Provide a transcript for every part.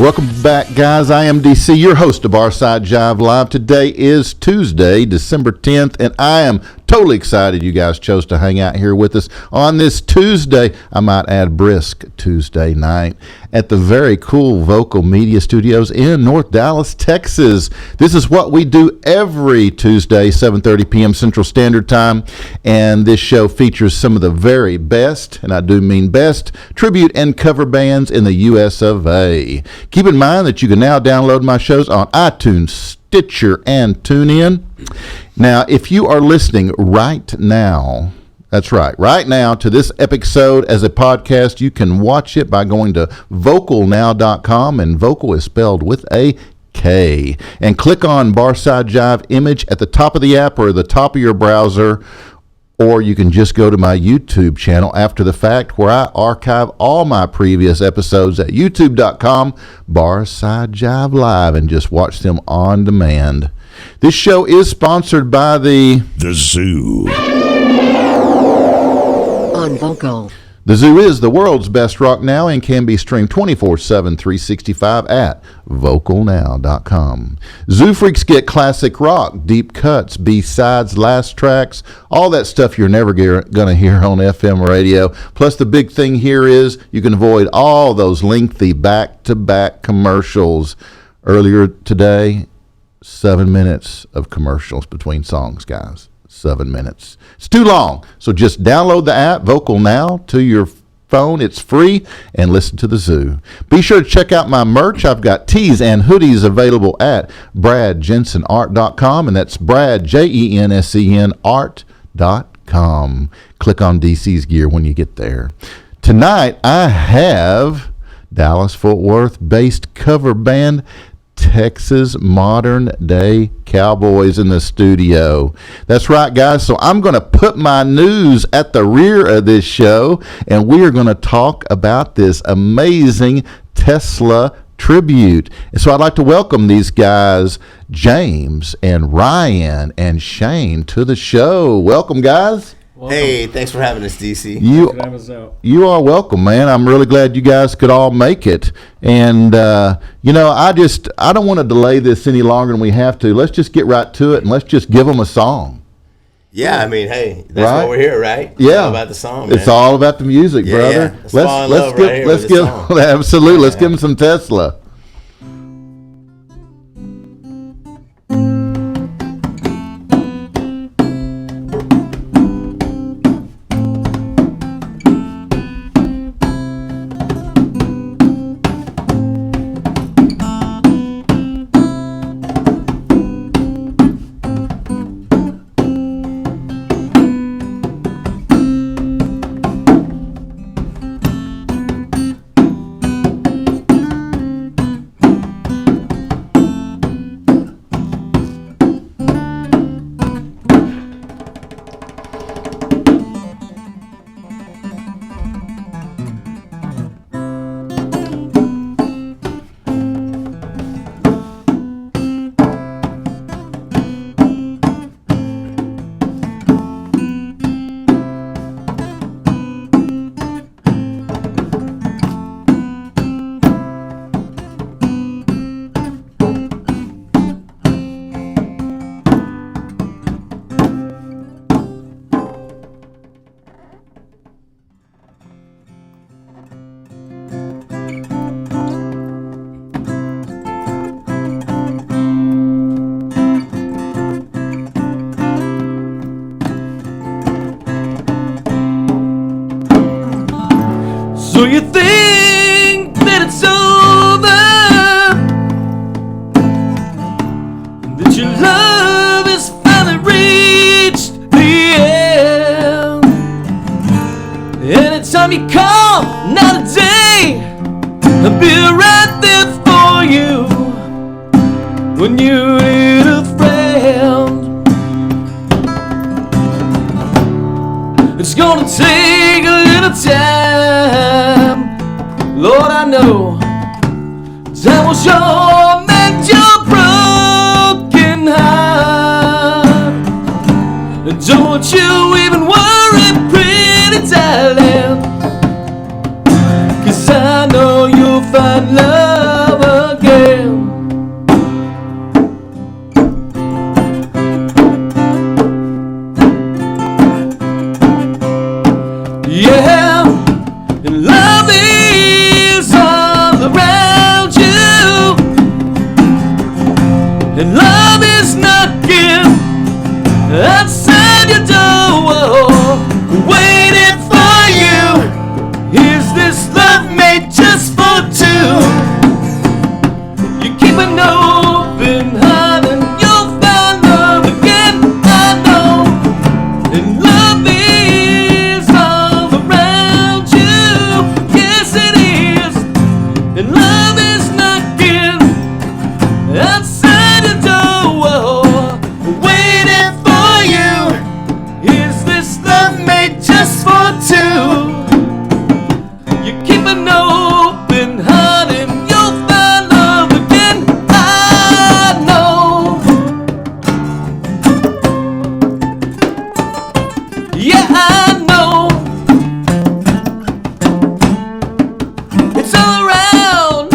Welcome back, guys. I am DC, your host of Barside Jive Live. Today is Tuesday, December 10th, and I am totally excited you guys chose to hang out here with us on this Tuesday, I might add brisk Tuesday night, at the very cool Vocal Media Studios in North Dallas, Texas. This is what we do every Tuesday, 7:30 p.m. Central Standard Time, and this show features some of the very best, and I do mean best, tribute and cover bands in the U.S. of A. Keep in mind that you can now download my shows on iTunes, Stitcher, and TuneIn. Now, if you are listening right now, that's right now to this episode as a podcast, you can watch it by going to vocalnow.com, and vocal is spelled with a K. And click on Barside Jive image at the top of the app or the top of your browser, or you can just go to my YouTube channel after the fact, where I archive all my previous episodes at youtube.com, Barside Jive Live, and just watch them on demand. This show is sponsored by The Zoo. On Vocal. The Zoo is the world's best rock now and can be streamed 24/7, 365 at vocalnow.com. Zoo Freaks get classic rock, deep cuts, B-sides, last tracks, all that stuff you're never going to hear on FM radio. Plus, the big thing here is you can avoid all those lengthy back-to-back commercials. Earlier today, 7 minutes of commercials between songs, guys. 7 minutes. It's too long. So just download the app, Vocal Now, to your phone. It's free, and listen to The Zoo. Be sure to check out my merch. I've got tees and hoodies available at bradjensenart.com, and that's Brad, Jensen, art.com. Click on DC's gear when you get there. Tonight, I have Dallas-Fort Worth-based cover band Texas Modern Day Cowboys in the studio. That's right, guys. So I'm going to put my news at the rear of this show, and we are going to talk about this amazing Tesla tribute. And so I'd like to welcome these guys, James and Ryan and Shane, to the show. Welcome, guys. Welcome. Hey, thanks for having us, DC. You are welcome, man. I'm really glad you guys could all make it. And, I don't want to delay this any longer than we have to. Let's just get right to it, and let's just give them a song. Yeah, I mean, hey, that's why we're here, right? Yeah. It's all about the song, man. It's all about the music, brother. Yeah. Let's give absolutely. Let's give them some Tesla. So you think that it's over, that your love has finally reached the end. Anytime you call, not a day, I'll be right there for you when you need a friend. It's gonna take a little time, Lord, I know. Time will sure mend your broken heart. Don't you even worry, pretty darling, 'cause I know you'll find love outside your door, waiting for you. Is this love made just for two? You keep an open heart and you'll find love again, I know. And love is all around you, yes it is. And love is knocking outside the door, waiting for you. Is this love made just for two? You keep an open heart and you'll find love again, I know. Yeah, I know. It's all around.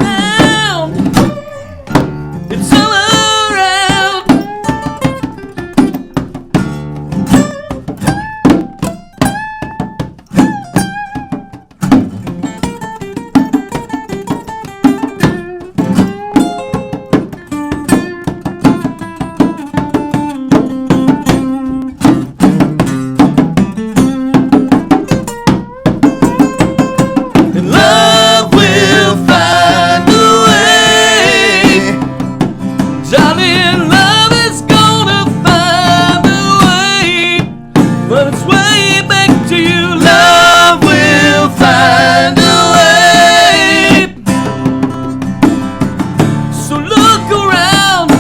Round. It's all around. And love will find a way. Darling, love is gonna find a way. But it's way back to you. Love will find a way. So look around,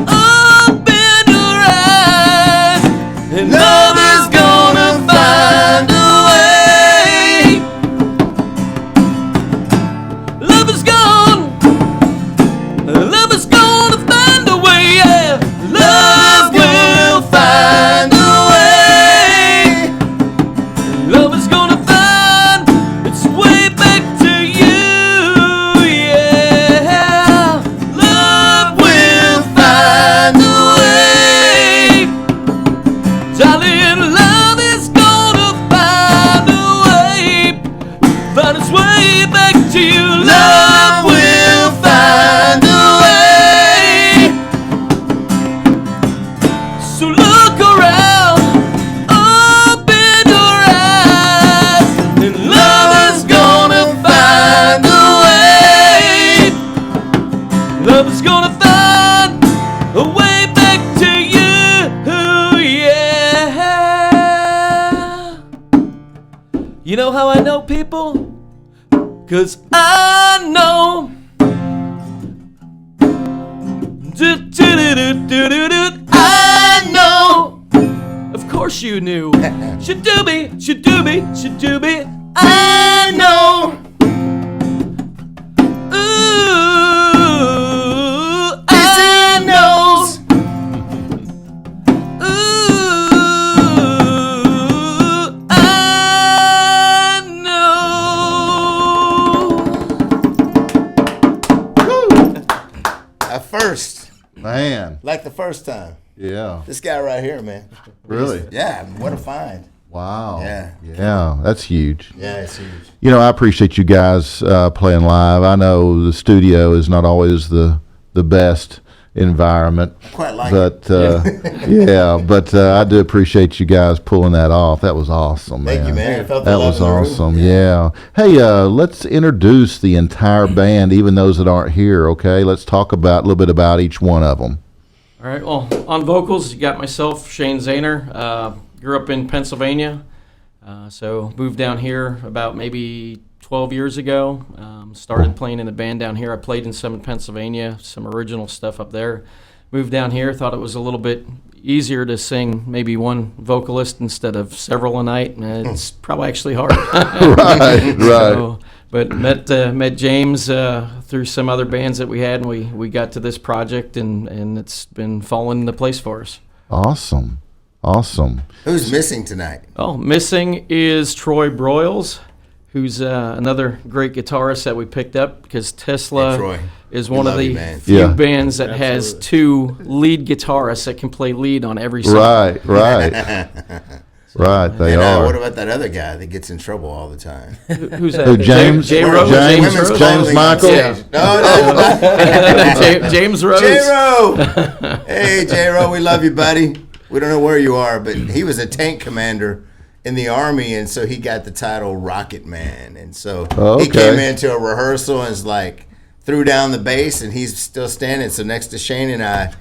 open your eyes, and love is gonna find a way. Love is gone. Love is gonna find a way. Yeah. Love will find a way. Love is gonna find its way back to you. Yeah. Love will find a way. Darling, love is gonna find a way. Find its way back to you. Love will find a way. So look around, open your eyes, and love is gonna find a way. Love is gonna find a way back to you, yeah. You know how I know, people? 'Cause I know. I know. Of course you knew. Shadooby, shadooby, shadooby. I know. Ooh, I knows. Ooh, I know. At first, Man. like the first time. Yeah. This guy right here, man. Really? Yeah, what a find. Wow. Yeah. Yeah, that's huge. Yeah, it's huge. You know, I appreciate you guys playing live. I know the studio is not always the best environment, Quite like but I do appreciate you guys pulling that off. That was awesome, man. Thank you, man. I felt the That love was in the room. awesome. Yeah. Hey, let's introduce the entire band, even those that aren't here. Okay, let's talk about a little bit about each one of them. All right, well, on vocals, you got myself, Shane Zahner. Grew up in Pennsylvania, so moved down here about maybe 12 years ago. Started playing in a band down here. I played in some in Pennsylvania, some original stuff up there. Moved down here, thought it was a little bit easier to sing maybe one vocalist instead of several a night. It's probably actually hard. Right. So, but met James through some other bands that we had, and we got to this project, and it's been falling into place for us. Awesome. Who's missing tonight? Oh, missing is Troy Broyles, who's another great guitarist that we picked up because Tesla Hey, Troy. is We one of love the you, man. few Yeah. bands that has two lead guitarists that can play lead on every song. Right. Right, they And are. what about that other guy that gets in trouble all the time? Who's that? Who, James? J. Wearing Rose? James women's Rose? clothing James on Michael? stage. No, James Rose. J-Ro. Hey, J-Ro, we love you, buddy. We don't know where you are, but he was a tank commander in the Army, and so he got the title Rocket Man. And so he came into a rehearsal and was like, threw down the bass, and he's still standing. So next to Shane and I,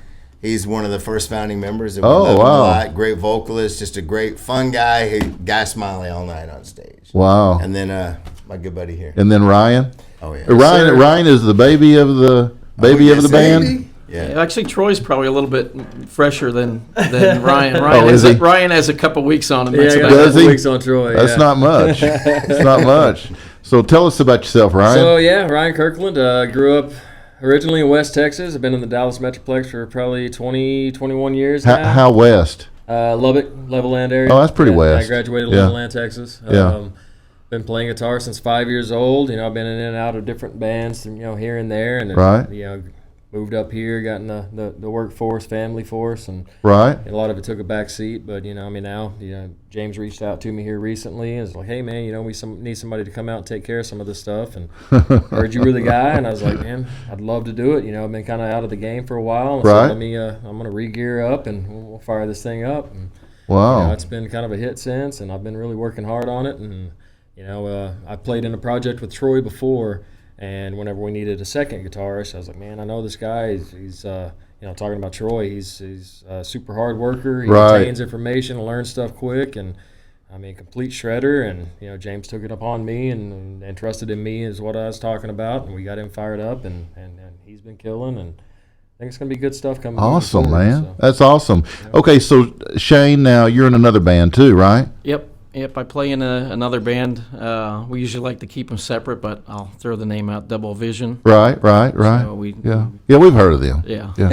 he's one of the first founding members. And we love him a lot. Great vocalist, just a great, fun guy. Guy smiley all night on stage. Wow. And then my good buddy here. And then Ryan? Oh, yeah. Ryan is the baby of the band? Baby? Yeah, actually, Troy's probably a little bit fresher than Ryan. Is he? Ryan has a couple weeks on him. Yeah, That's I got about a Does couple he? weeks on Troy. That's not much. It's not much. So tell us about yourself, Ryan. So yeah, Ryan Kirkland. Grew up originally in West Texas. I've been in the Dallas Metroplex for probably 20, 21 years now. How west? Lubbock, Levelland area. Oh, that's pretty west. I graduated Yeah. Levelland, Texas. Yeah. Been playing guitar since 5 years old. You know, I've been in and out of different bands, you know, here and there, and Right. you know, moved up here, got in the workforce, family force, and Right. a lot of it took a back seat. But you know, I mean, now James reached out to me here recently and was like, "Hey, man, you know, we need somebody to come out and take care of some of this stuff." And heard you were the guy, and I was like, "Man, I'd love to do it." You know, I've been kind of out of the game for a while, and Right. so let me. I'm gonna re-gear up, and we'll fire this thing up. And, Wow. you know, it's been kind of a hit since, and I've been really working hard on it. And you know, I played in a project with Troy before. And whenever we needed a second guitarist, I was like, man, I know this guy. He's you know, talking about Troy. He's a super hard worker. He Right. retains information, learns stuff quick, and I mean, complete shredder. And you know, James took it upon me and trusted in me is what I was talking about, and we got him fired up, and he's been killing. And I think it's gonna be good stuff coming. Awesome, forward, man. so. That's awesome. Okay, so Shane, now you're in another band too, right? Yep, I play in another band. We usually like to keep them separate, but I'll throw the name out, Double Vision. Right. So Yeah, we've heard of them. Yeah. Yeah.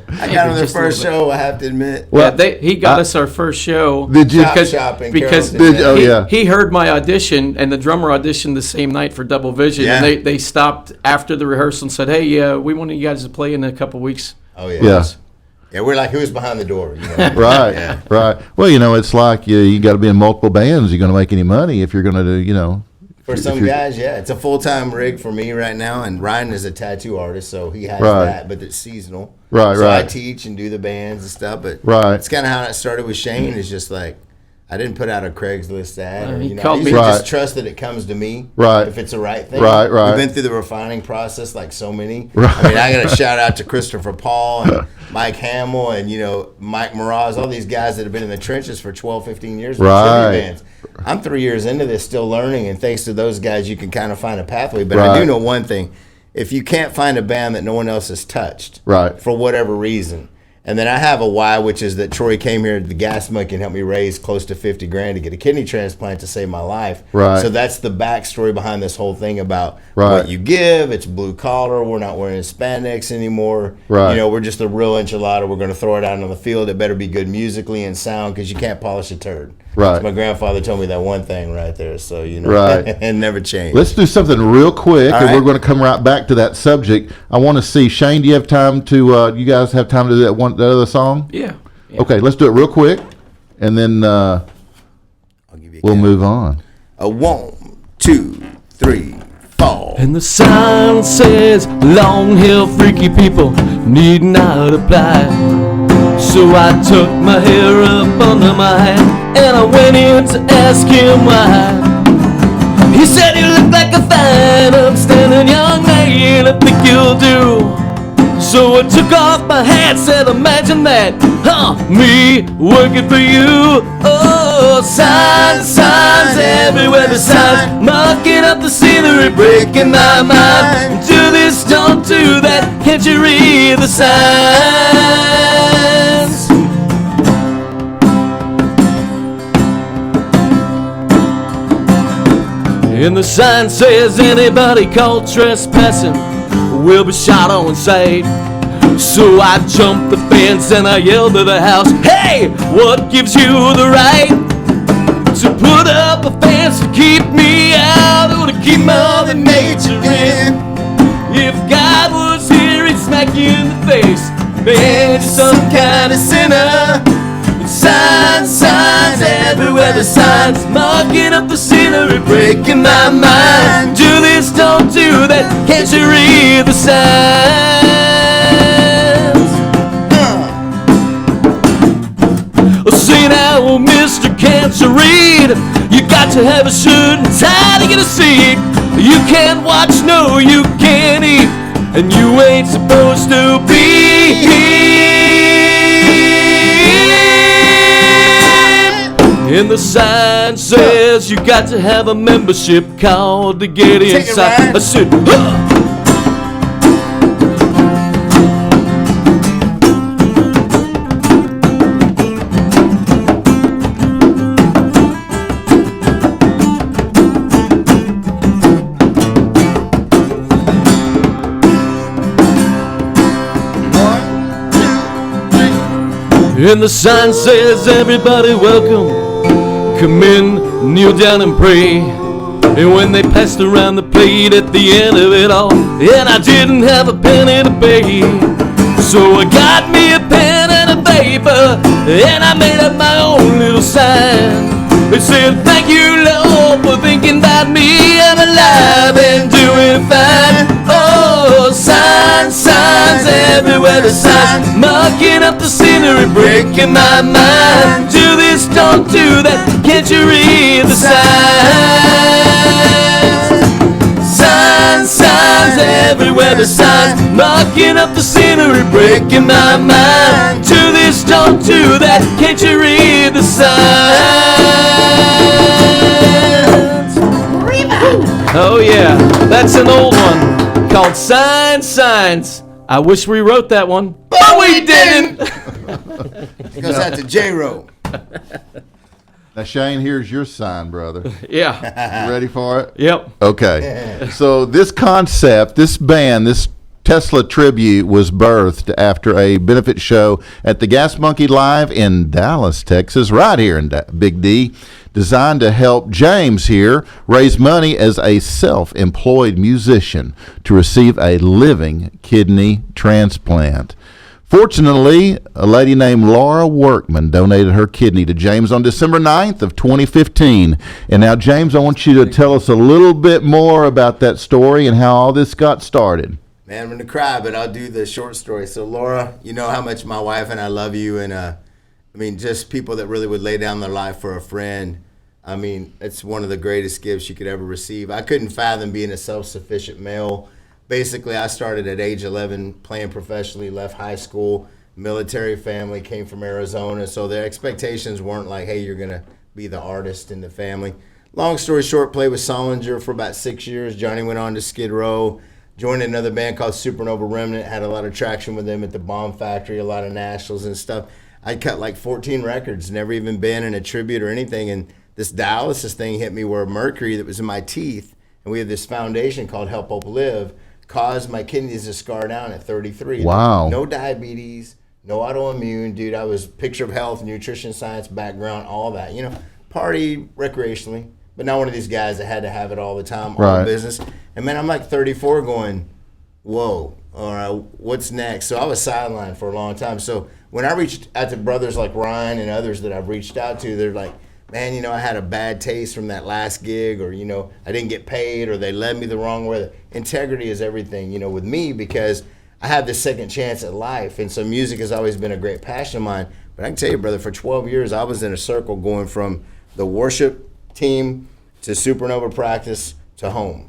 I got on their Just a first little show, I have to admit. Well, he got us our first show. Did you? Chop Shop in because Carrollton, he heard my audition, and the drummer auditioned the same night for Double Vision. Yeah. And they stopped after the rehearsal and said, hey, we want you guys to play in a couple weeks. Oh, yeah. Yeah. Yeah, we're like, who's behind the door? You know? Right, Yeah. right. Well, you know, it's like you got to be in multiple bands. You're going to make any money if you're going to do, you know. For if some you're- guys, yeah. It's a full-time rig for me right now, and Ryan is a tattoo artist, so he has Right. that, but it's seasonal. Right, so I right. teach and do the bands and stuff, but Right. it's kind of how it started with Shane. It's just like, I didn't put out a Craigslist ad. Or, he you know, called I me- usually just Right. trust that it comes to me. Right. If it's the right thing. Right, right. We've been through the refining process like so many. Right. I mean, I got to shout out to Christopher Paul and Mike Hamill and, you know, Mike Mraz, all these guys that have been in the trenches for 12, 15 years with Right. tribute bands. I'm 3 years into this, still learning, and thanks to those guys, you can kind of find a pathway. But I Right. do know one thing. If you can't find a band that no one else has touched, Right. for whatever reason, and then I have a why, which is that Troy came here to the gas monkey and helped me raise close to $50,000 to get a kidney transplant to save my life. Right. So that's the backstory behind this whole thing about Right. what you give. It's blue collar. We're not wearing spandex anymore. Right. You know, we're just a real enchilada. We're going to throw it out on the field. It better be good musically and sound because you can't polish a turd. Right. My grandfather told me that one thing right there. So, you know, Right. and never changed. Let's do something real quick, All and right. we're going to come right back to that subject. I want to see, Shane, do you have time to, you guys have time to do that other song? Yeah. Okay, let's do it real quick, and then I'll give you a we'll count. move on. A 1, 2, 3, 4. And the sign says, long hair freaky people need not apply. So I took my hair up under my hat, and I went in to ask him why. He said, you look like a fine, upstanding young man, I think you'll do. So I took off my hat, said, imagine that, me working for you. Oh, signs, signs, everywhere the signs, marking up the scenery, breaking my mind. Do this, don't do that, can't you read the signs? And the sign says anybody caught trespassing will be shot on sight. So I jumped the fence and I yelled to the house, hey, what gives you the right to put up a fence to keep me out or to keep Mother Nature in? If God was here, he'd smack you in the face. Man, you're some kind of sinner. Sign, sign. everywhere the signs, marking up the scenery, breaking my mind. Do this, don't do that, can't you read the signs? Say now, Mr. Can't you read? You got to have a shirt and tie to get a seat. You can't watch, no, you can't eat, and you ain't supposed to be here. And the sign says you got to have a membership card to get inside. I said, and the sign says, everybody welcome, come in, kneel down and pray. And when they passed around the plate at the end of it all, and I didn't have a penny to pay, so I got me a pen and a paper, and I made up my own little sign. It said, thank you, Lord, for thinking about me. I'm alive and doing fine. Oh, signs, signs, everywhere the signs, marking up the scenery, breaking my mind. Do this, don't do that, can't you read the signs? Signs, signs, everywhere the signs, marking up the scenery, breaking my mind. Do this, don't do that, can't you read the signs? Oh yeah, that's an old one called Signs, Signs. I wish we wrote that one, but we didn't. It goes out to J-Ro. Now, Shane, here's your sign, brother. Yeah. You ready for it? Yep. Okay. So this concept, this band, this Tesla tribute was birthed after a benefit show at the Gas Monkey Live in Dallas, Texas, right here in Big D, designed to help James here raise money as a self-employed musician to receive a living kidney transplant. Fortunately, a lady named Laura Workman donated her kidney to James on December 9th of 2015. And now, James, I want you to tell us a little bit more about that story and how all this got started. Man, I'm going to cry, but I'll do the short story. So, Laura, you know how much my wife and I love you. And, I mean, just people that really would lay down their life for a friend. I mean, it's one of the greatest gifts you could ever receive. I couldn't fathom being a self-sufficient male. Basically, I started at age 11 playing professionally, left high school, military family, came from Arizona. So the expectations weren't like, hey, you're going to be the artist in the family. Long story short, played with Solinger for about 6 years. Johnny went on to Skid Row. Joined another band called Supernova Remnant, had a lot of traction with them at the Bomb Factory, a lot of nationals and stuff. I cut like 14 records, never even been in a tribute or anything. And this dialysis thing hit me where mercury that was in my teeth, and we have this foundation called Help Hope Live, caused my kidneys to scar down at 33. Wow. No diabetes, no autoimmune. Dude, I was picture of health, nutrition science background, all that. You know, party recreationally. But not one of these guys that had to have it all the time, all business. And man, I'm like 34 going, whoa, all right, what's next? So I was sidelined for a long time. So when I reached out to brothers like Ryan and others that I've reached out to, they're like, man, you know, I had a bad taste from that last gig, or, you know, I didn't get paid, or they led me the wrong way. Integrity is everything, you know, with me, because I have this second chance at life. And so music has always been a great passion of mine. But I can tell you, brother, for 12 years, I was in a circle going from the worship team to Supernova practice to home.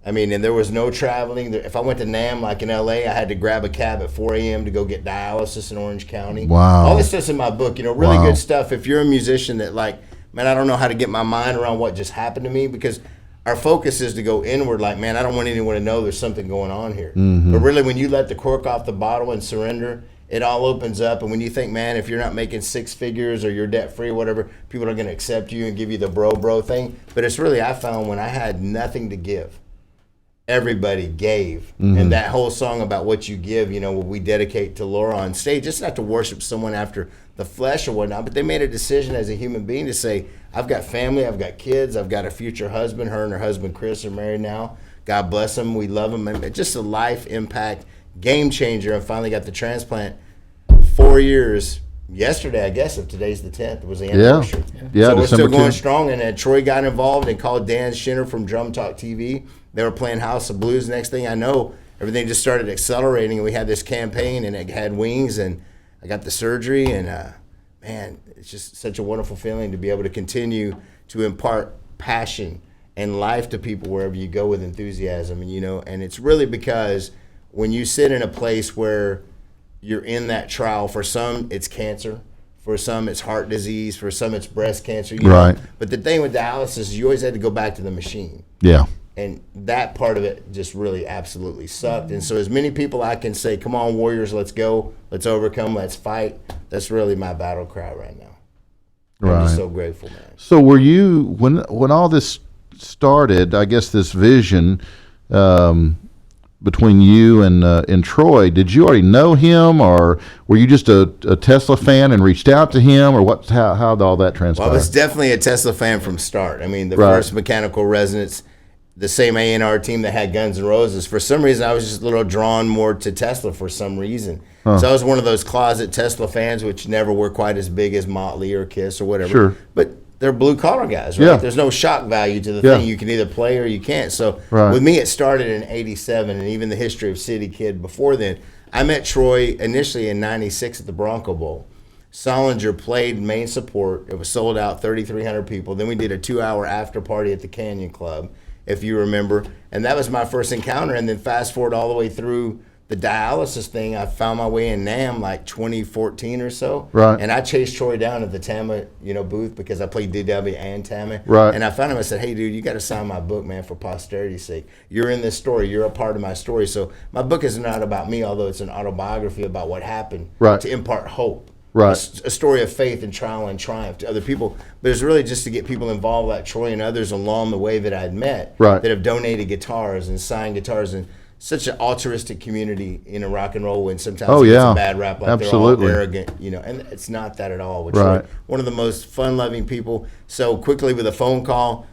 I mean, and there was no traveling. If I went to NAMM, like in LA, I had to grab a cab at 4 a.m. to go get dialysis in Orange County. Wow. All this stuff's in my book, you know, really good stuff. If you're a musician that like, man, I don't know how to get my mind around what just happened to me, because our focus is to go inward like, man, I don't want anyone to know there's something going on here. But really, when you let the cork off the bottle and surrender, it all opens up. And when you think, man, if you're not making six figures or you're debt free or whatever, people are going to accept you and give you the bro thing. But it's really, I found when I had nothing to give, everybody gave. And that whole song about what you give, you know, we dedicate to Laura on stage. It's not to worship someone after the flesh or whatnot, but they made a decision as a human being to say, I've got family, I've got kids, I've got a future husband. Her and her husband Chris are married now. God bless them, we love them. And just a life impact game changer. And finally got the transplant. 4 years, yesterday, I guess, if today's the 10th, was the anniversary. Yeah, so we're December still going 10th. strong. And Troy got involved and called Dan Schinner from Drum Talk TV. They were playing House of Blues. Next thing I know, everything just started accelerating, and we had this campaign, and it had wings, and I got the surgery, and man, it's just such a wonderful feeling to be able to continue to impart passion and life to people wherever you go with enthusiasm. And and it's really because when you sit in a place where you're in that trial, for some it's cancer, for some it's heart disease, for some it's breast cancer, Right. But the thing with dialysis is you always had to go back to the machine. Yeah. And that part of it just really absolutely sucked. And so as many people I can say, come on, Warriors, let's go, let's overcome, let's fight, that's really my battle cry right now. I'm just so grateful, man. So were you, when all this started, I guess this vision between you and Troy, did you already know him, or were you just a Tesla fan and reached out to him, or how did all that transpire? Well, I was definitely a Tesla fan from start. I mean, the first Mechanical Resonance, the same A&R team that had Guns N' Roses, for some reason I was just a little drawn more to Tesla for some reason. So I was one of those closet Tesla fans, which never were quite as big as Motley or Kiss or whatever. Sure. But they're blue collar guys, right? Yeah. There's no shock value to the thing. You can either play or you can't. So with me, it started in '87, and even the history of City Kid before then. I met Troy initially in '96 at the Bronco Bowl. Solinger played main support. It was sold out, 3,300 people. Then we did a 2-hour after party at the Canyon Club, if you remember. And that was my first encounter. And then fast forward all the way through the dialysis thing, I found my way in NAMM like 2014 or so. Right. And I chased Troy down at the Tama, booth, because I played DW and Tama. Right. And I found him. I said, hey, dude, you got to sign my book, man, for posterity's sake. You're in this story. You're a part of my story. So my book is not about me, although it's an autobiography about what happened to impart hope. Right. A story of faith and trial and triumph to other people. But it's really just to get people involved like Troy and others along the way that I'd met that have donated guitars and signed guitars, and such an altruistic community in a rock and roll, when sometimes it's a bad rap, like they're all arrogant, and it's not that at all. Which is one of the most fun-loving people. So quickly with a phone call,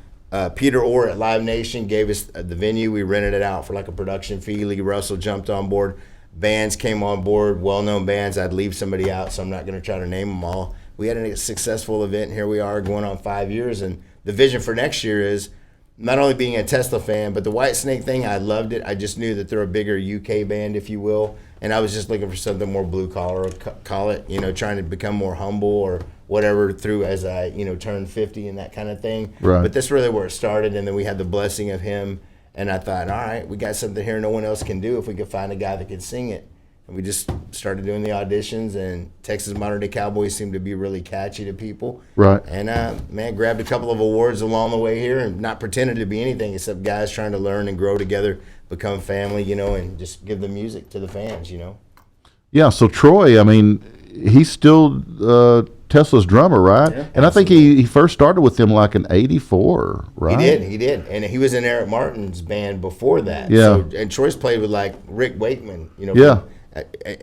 Peter Orr at Live Nation gave us the venue. We rented it out for like a production fee. Lee Russell jumped on board. Bands came on board, well-known bands. I'd leave somebody out, so I'm not going to try to name them all. We had a successful event, and here we are going on 5 years. And the vision for next year is not only being a Tesla fan, but the Whitesnake thing, I loved it. I just knew that they're a bigger UK band, if you will, and I was just looking for something more blue-collar, call it, trying to become more humble or whatever through as I, turned 50 and that kind of thing. Right. But that's really where it started, and then we had the blessing of him. And I thought, all right, we got something here no one else can do if we could find a guy that could sing it. And we just started doing the auditions, and Texas Modern Day Cowboys seemed to be really catchy to people. Right. And, man, grabbed a couple of awards along the way here, and not pretending to be anything except guys trying to learn and grow together, become family, and just give the music to the fans, Yeah, so Troy, I mean, he's still Tesla's drummer, right? Yeah, and I think he first started with them like in '84, right? He did. And he was in Eric Martin's band before that. Yeah. So, and Troy's played with like Rick Wakeman, Yeah.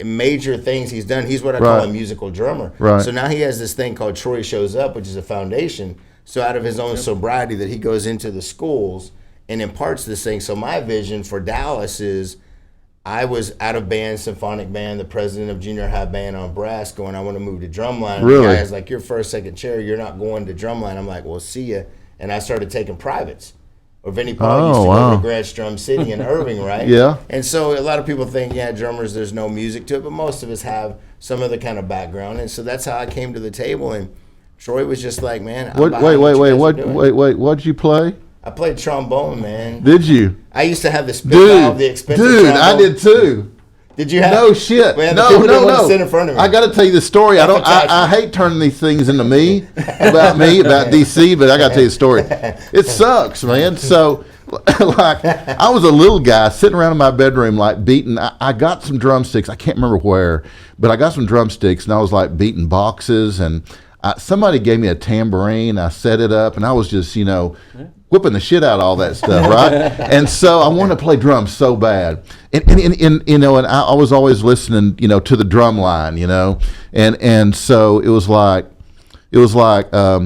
Major things he's done. He's what I call a musical drummer. Right. So now he has this thing called Troy Shows Up, which is a foundation. So out of his own sobriety that he goes into the schools and imparts this thing. So my vision for Dallas is, I was out of band, symphonic band, the president of junior high band on brass, going, I want to move to drumline. Really? The guy was like, you're first, second chair, you're not going to drumline. I'm like, well, see ya. And I started taking privates. Or Vinnie Paul used to go to Grant's Drum City in Irving, right? Yeah. And so a lot of people think, drummers, there's no music to it, but most of us have some other kind of background. And so that's how I came to the table. And Troy was just like, man, what'd you play? I played trombone, man. Did you? I used to have the spit valve, the expensive trombone. I did too. Did you have? No shit. Man, No. Sit in front of me. I got to tell you the story. I hate turning these things into about DC, but I got to tell you the story. It sucks, man. So, like, I was a little guy sitting around in my bedroom, like beating. I got some drumsticks. I can't remember where, but I got some drumsticks, and I was like beating boxes, and somebody gave me a tambourine. I set it up, and I was just, whipping the shit out of all that stuff, right? And so I wanted to play drums so bad, and I was always listening, to the drum line, and so it was like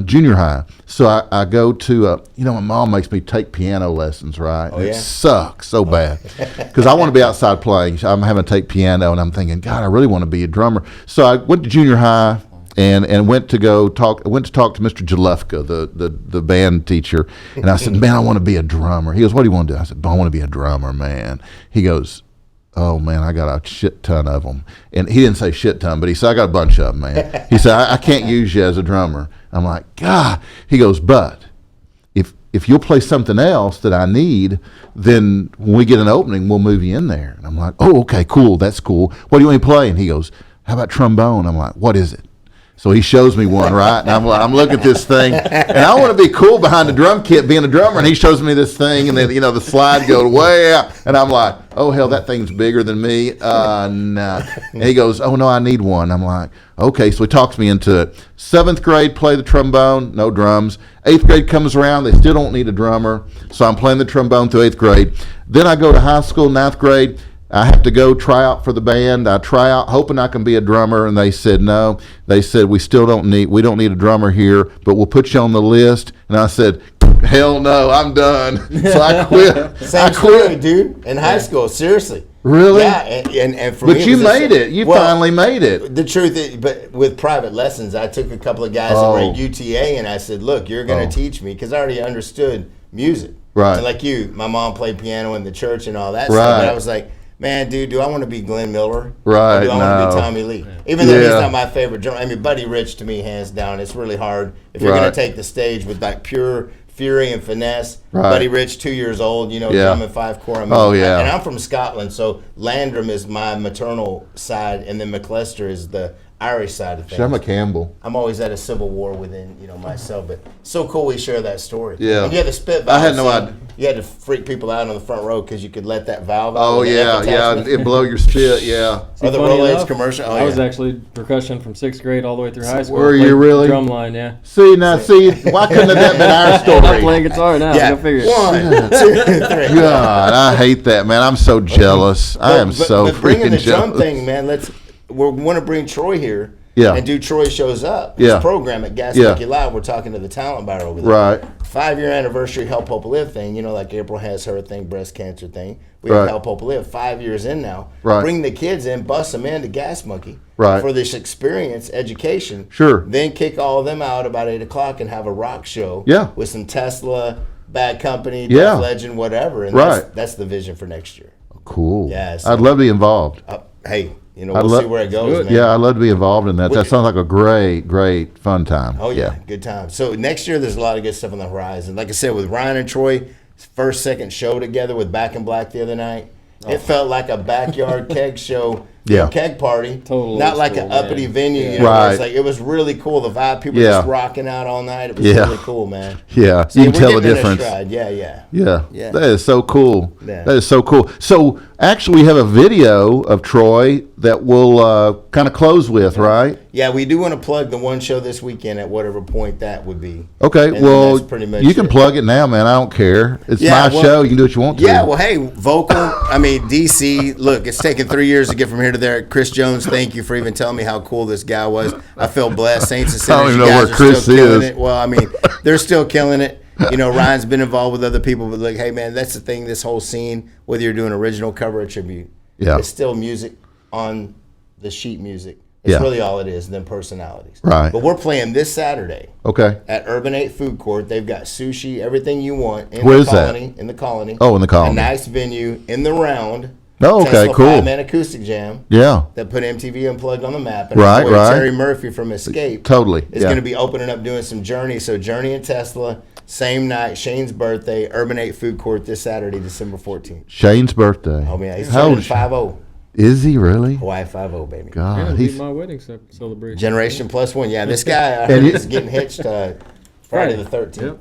junior high. So I go to my mom makes me take piano lessons, right? Oh, yeah? It sucks so bad because I want to be outside playing. So I'm having to take piano, and I'm thinking, God, I really want to be a drummer. So I went to junior high. and went to talk to Mr. Jalefka, the band teacher, and I said, man, I want to be a drummer. He goes, what do you want to do? I said, I want to be a drummer, man. He goes, oh man, I got a shit ton of them. And he didn't say shit ton, but he said, I got a bunch of them, man. He said, I can't use you as a drummer. I'm like, God. He goes, but if you'll play something else that I need, then when we get an opening, we'll move you in there. And I'm like, oh, okay, cool, that's cool. What do you want to play? And he goes, how about trombone? I'm like, what is it? So he shows me one, right? And I'm looking at this thing, and I want to be cool behind the drum kit being a drummer, and he shows me this thing, and then, the slide goes way out, and I'm like, oh, hell, that thing's bigger than me. No. And he goes, oh, no, I need one. I'm like, okay. So he talks me into it. 7th grade, play the trombone, no drums. 8th grade comes around, they still don't need a drummer, so I'm playing the trombone through 8th grade. Then I go to high school, 9th grade. I have to go try out for the band. I try out hoping I can be a drummer, and they said no. They said we don't need a drummer here, but we'll put you on the list. And I said, hell no, I'm done. So I quit. Same story, dude. In high school, seriously. Really? Yeah, and for but me, you made it. You finally made it. The truth is, but with private lessons, I took a couple of guys that were at UTA, and I said, look, you're going to teach me, because I already understood music. Right. And like you, my mom played piano in the church and all that right. stuff, but I was like, man, dude, do I want to be Glenn Miller? Right. Or do I want to be Tommy Lee? Even though he's not my favorite drummer. I mean, Buddy Rich, to me, hands down, it's really hard. If you're going to take the stage with like pure fury and finesse, Buddy Rich, 2 years old, drum and 5-core. I mean, and I'm from Scotland, so Landrum is my maternal side, and then McLester is the Irish side of things. I'm a Campbell. I'm always at a civil war within, myself, but so cool we share that story. Yeah. And you had to spit valve. I had no idea. You had to freak people out on the front row because you could let that valve out. Oh, yeah, it blow your spit, yeah. Or the Rolex commercial. Oh, I was actually percussion from 6th grade all the way through high school. Were you really? Drumline, yeah. See, why couldn't that have been our story? I'm playing guitar now, yeah. go figure. 1, 2, 3. God, I hate that, man. I'm so jealous. I am so but bringing freaking the jealous. drum thing, man, we want to bring Troy here. Yeah. And do Troy Shows Up. Yeah. His program at Gas Monkey Live. We're talking to the talent bar over there. Right. 5-year anniversary Help Hope Live thing. Like April has her thing, breast cancer thing. We have Help Hope Live 5 years in now. Right. Bring the kids in, bust them into Gas Monkey for this experience, education. Sure. Then kick all of them out about 8 o'clock and have a rock show. Yeah. With some Tesla, Bad Company, Def Legend, whatever. And that's the vision for next year. Cool. Yeah. So, I'd love to be involved. Hey. We'll see where it goes, man. Yeah, I'd love to be involved in that. That sounds like a great, fun time. Oh, yeah. Good time. So next year, there's a lot of good stuff on the horizon. Like I said, with Ryan and Troy, second show together with Back in Black the other night, it felt like a backyard keg show. Keg party. Totally. Not like an uppity venue. It was really cool. The vibe, people just rocking out all night. It was really cool, man. Yeah, So, you can tell the we're getting in a difference. stride. Yeah. Yeah, that is so cool. Yeah. That is so cool. So actually, we have a video of Troy that we'll kind of close with, right? Yeah, we do want to plug the one show this weekend at whatever point that would be. Okay, And well, that's pretty much you can it. plug it now, man. I don't care. It's my show. You can do what you want to. Yeah, well, hey, DC, look, it's taken 3 years to get from here to there. Chris Jones, thank you for even telling me how cool this guy was. I feel blessed. Saints and Sinners, I don't even you know guys where are Chris still killing is. it. Well, they're still killing it. Ryan's been involved with other people, but look, hey, man, that's the thing, this whole scene, whether you're doing original, cover, or tribute, it's still music on the sheet music. It's really all it is, and then personalities. Right. But we're playing this Saturday. Okay. At Urban 8 Food Court. They've got sushi, everything you want. In Where the is that? colony, in the Colony. Oh, in the Colony. A nice venue in the round. Oh, okay, Tesla cool. 5-man acoustic jam. Yeah. That put MTV Unplugged on the map. And Right, our boy right. Terry Murphy from Escape. Totally. Is going to be opening up doing some Journey. So Journey and Tesla, same night, Shane's birthday, Urban 8 Food Court this Saturday, December 14th. Shane's birthday. Oh, man, he's How old turning is she? 5-0. Is he really? Hawaii 5-0, baby. God, Yeah, he's my wedding celebration. Generation plus one. Yeah, this guy I heard is getting hitched Friday the 13th. Yep.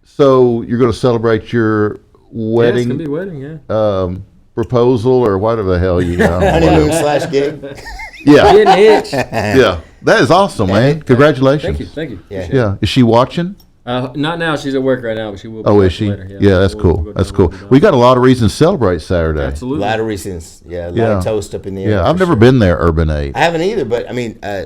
So you're going to celebrate your Yeah, it's wedding gonna be wedding. Yeah. proposal or whatever the hell you know. Honeymoon / gig. Yeah, Getting hitched. yeah. That is awesome, man. Congratulations. Thank you. Yeah. Yeah. Is she watching? Not now. She's at work right now, but she will. Be Oh, back is she? Later. Yeah, that's cool. go That's down cool. with it. We got a lot of reasons to celebrate Saturday. A Absolutely. lot of reasons. Yeah, a lot Yeah. of toast up in the air. Yeah, I've for never sure. been there, Urban 8. I haven't either, but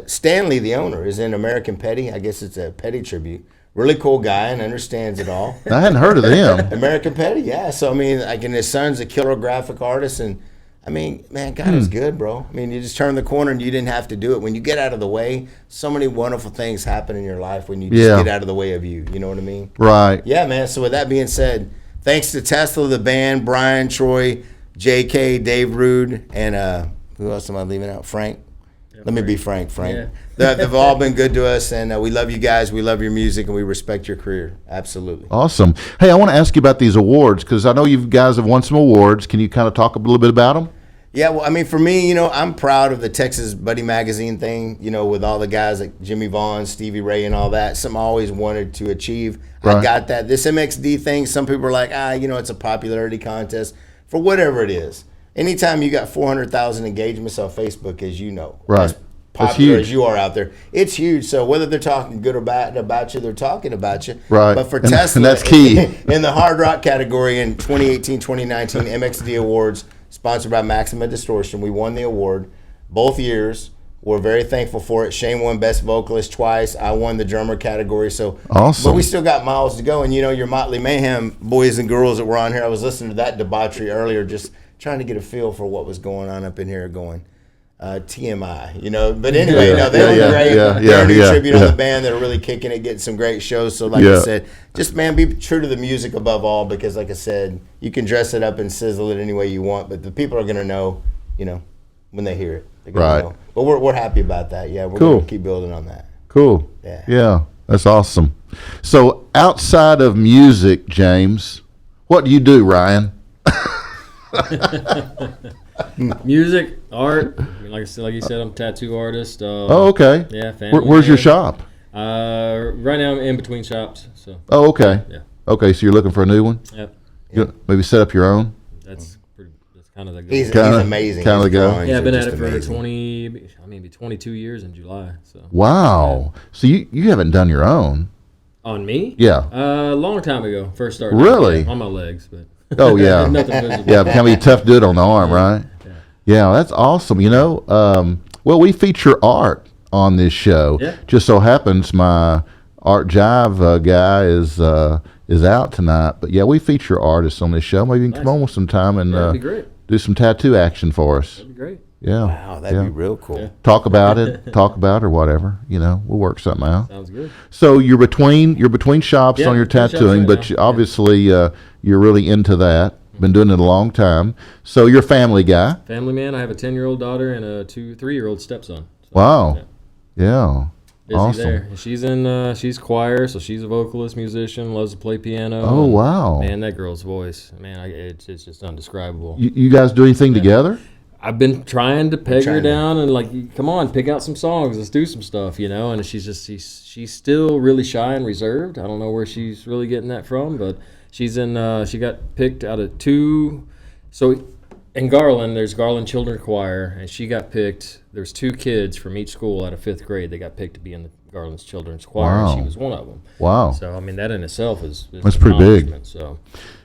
Stanley, the owner, is in American Petty. I guess it's a Petty tribute. Really cool guy and understands it all. I hadn't heard of them. American Petty, yeah. So and his son's a killer graphic artist, and I mean, man, God is good, bro. I mean, you just turn the corner and you didn't have to do it. When you get out of the way, so many wonderful things happen in your life when you just get out of the way of you. You know what I mean? Right. Yeah, man. So with that being said, thanks to Tesla, the band, Brian, Troy, JK, Dave Rude, and who else am I leaving out? Frank. Let me be Frank. Yeah. They've all been good to us, and we love you guys. We love your music, and we respect your career. Absolutely. Awesome. Hey, I want to ask you about these awards because I know you guys have won some awards. Can you kind of talk a little bit about them? Yeah, well, I mean, for me, I'm proud of the Texas Buddy Magazine thing, with all the guys like Jimmy Vaughn, Stevie Ray, and all that. Something I always wanted to achieve. Right. I got that. This MXD thing, some people are like, it's a popularity contest for whatever it is. Anytime you got 400,000 engagements on Facebook, as you know, right, as popular as you are out there, it's huge. So whether they're talking good or bad about you, they're talking about you. Right. But for Tesla, and that's key. In the hard rock category in 2018, 2019 MXD Awards, sponsored by Maximum Distortion, we won the award both years. We're very thankful for it. Shane won Best Vocalist twice. I won the drummer category. So awesome. But we still got miles to go. And your Motley Mayhem boys and girls that were on here, I was listening to that debauchery earlier, just trying to get a feel for what was going on up in here, going TMI, But anyway, they were great. They're a new tribute on the band. They're really kicking it, getting some great shows. So like I said, just, man, be true to the music above all, because like I said, you can dress it up and sizzle it any way you want, but the people are going to know, when they hear it. They're gonna know. But we're happy about that. Yeah, we're going to keep building on that. Cool. Yeah, that's awesome. So outside of music, James, what do you do, Ryan? Music, art. I mean, like you said, I'm a tattoo artist. Okay. Yeah, family. Where's your shop? Right now I'm in between shops. So. Oh, okay. Yeah. Okay, so you're looking for a new one? Yep. Maybe set up your own? That's kind of the goal. He's amazing. Kind of the go. Yeah, I've been at it for 22 years in July. So. Wow. So you haven't done your own? On me? Yeah. A long time ago, first started. Really? On my legs, but. Oh yeah. Nothing visible. Yeah, it can be tough to do it on the arm, right? Yeah, that's awesome. Well, we feature art on this show. Yeah. Just so happens my Art Jive guy is out tonight. But yeah, we feature artists on this show. Maybe you can come on with some time and that'd be great. Do some tattoo action for us. That'd be great. Yeah. Wow, that'd be real cool. Yeah. Talk about it or whatever. We'll work something out. Sounds good. So you're between shops on your tattooing, but obviously you're really into that. Been doing it a long time. So you're a family guy. Family man. I have a 10-year-old daughter and a 3-year-old stepson. So, wow. Yeah. Busy awesome. there. And she's choir, so she's a vocalist, musician, loves to play piano. Oh, wow. Man, that girl's voice, man, it's just undescribable. You guys do anything together? I've been trying to peg her down and come on, pick out some songs, let's do some stuff, and she's still really shy and reserved. I don't know where she's really getting that from, but she got picked out of 2. So in Garland, there's Garland Children's Choir, and she got picked. There's 2 kids from each school out of 5th grade. They got picked to be in the Garland's Children's Choir, and she was one of them. Wow. So, I mean, that in itself is that's pretty big. So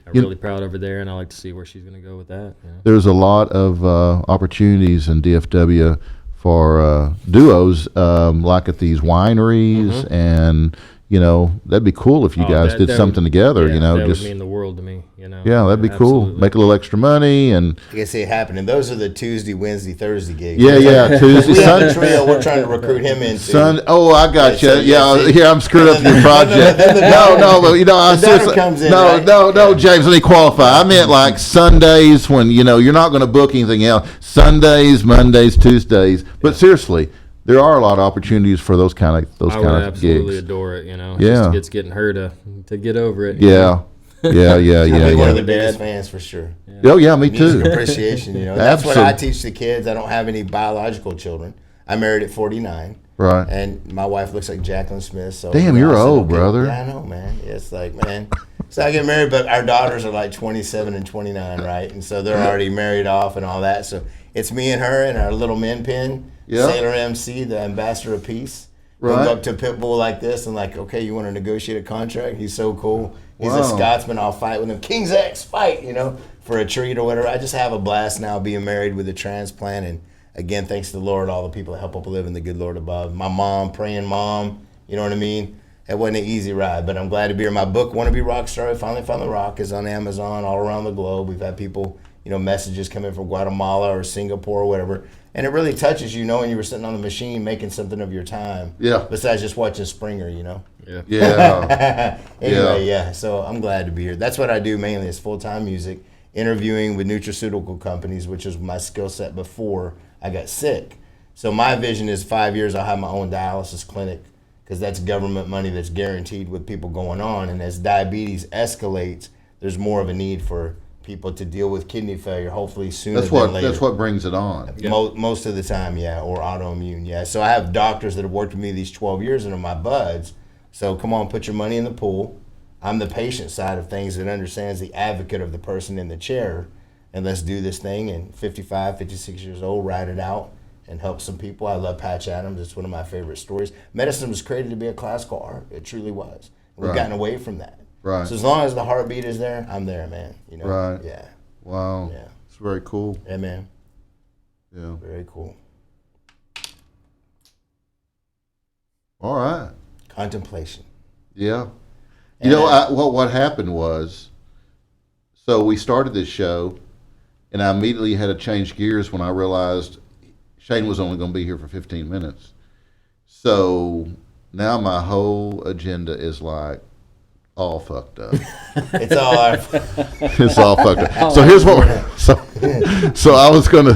I'm really proud of her there, and I like to see where she's going to go with that. There's a lot of opportunities in DFW for duos, like at these wineries, and that'd be cool if you guys did something together. That would mean the world to me. Yeah, that'd be cool. Make a little extra money, and I can see it happening. Those are the Tuesday, Wednesday, Thursday gigs. Yeah, Tuesday. We have a trio we're trying to recruit him into. Oh, I got you. Here I'm screwed up your project. No, James. Let me qualify. I meant like Sundays when you're not going to book anything else. Sundays, Mondays, Tuesdays. But seriously, there are a lot of opportunities for those kind of gigs. I would absolutely adore it. It's getting her to get over it. Yeah. Yeah. One of the biggest fans for sure. Yeah. Oh yeah, me too. Music appreciation. That's what I teach the kids. I don't have any biological children. I married at 49. Right. And my wife looks like Jacqueline Smith. So damn, you're old, brother. Yeah, I know, man. It's like, man. So I get married, but our daughters are like 27 and 29, right? And so they're already married off and all that. So it's me and her and our little min pin. Yep. Sailor MC, the ambassador of peace. Right. We'll go up to a pit bull like this and like, okay, you want to negotiate a contract? He's so cool. He's a Scotsman. I'll fight with him. King's X, fight, for a treat or whatever. I just have a blast now being married with a transplant. And again, thanks to the Lord, all the people that help live in the good Lord above. My mom, praying mom, you know what I mean? It wasn't an easy ride, but I'm glad to be here. My book, Want to Be Rockstar, I finally found the rock, is on Amazon all around the globe. We've had people messages coming from Guatemala or Singapore or whatever. And it really touches you knowing you were sitting on the machine making something of your time. Yeah. Besides just watching Springer, Yeah. Yeah. Anyway, yeah. So I'm glad to be here. That's what I do mainly is full-time music, interviewing with nutraceutical companies, which is my skill set before I got sick. So my vision is 5 years I'll have my own dialysis clinic because that's government money that's guaranteed with people going on. And as diabetes escalates, there's more of a need for people to deal with kidney failure, hopefully sooner than later. That's what brings it on. Most of the time, yeah, or autoimmune, yeah. So I have doctors that have worked with me these 12 years and are my buds. So come on, put your money in the pool. I'm the patient side of things that understands the advocate of the person in the chair. And let's do this thing. And 55, 56 years old, ride it out and help some people. I love Patch Adams. It's one of my favorite stories. Medicine was created to be a classical art. It truly was. We've gotten away from that. Right. So as long as the heartbeat is there, I'm there, man. Right. Yeah. Wow. Yeah. It's very cool. Yeah, man. Yeah. Very cool. All right. Contemplation. Yeah. And What happened was, so we started this show, and I immediately had to change gears when I realized Shane was only going to be here for 15 minutes. So now my whole agenda is like all fucked up. It's all our It's all fucked up. So here's what so I was gonna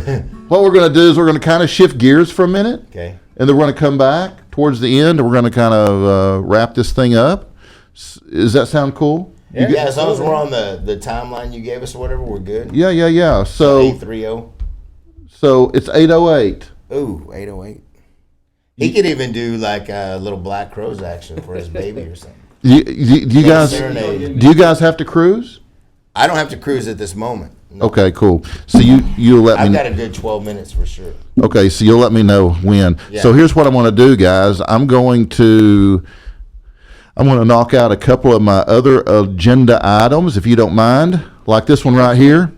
what we're gonna do is we're gonna kind of shift gears for a minute. Okay. And then we're gonna come back towards the end and we're gonna kind of wrap this thing up. Does that sound cool? Yeah, as long as we're on the timeline you gave us or whatever, we're good. Yeah. So 830. So it's 8:08. Ooh, 808. He could even do like a little Black Crowes action for his baby or something. Do you guys have to cruise? I don't have to cruise at this moment. No. Okay, cool. So you'll let me. I've got a good 12 minutes for sure. Okay, so you'll let me know when. Yeah. So here's what I want to do, guys. I'm going to knock out a couple of my other agenda items, if you don't mind, like this one right here.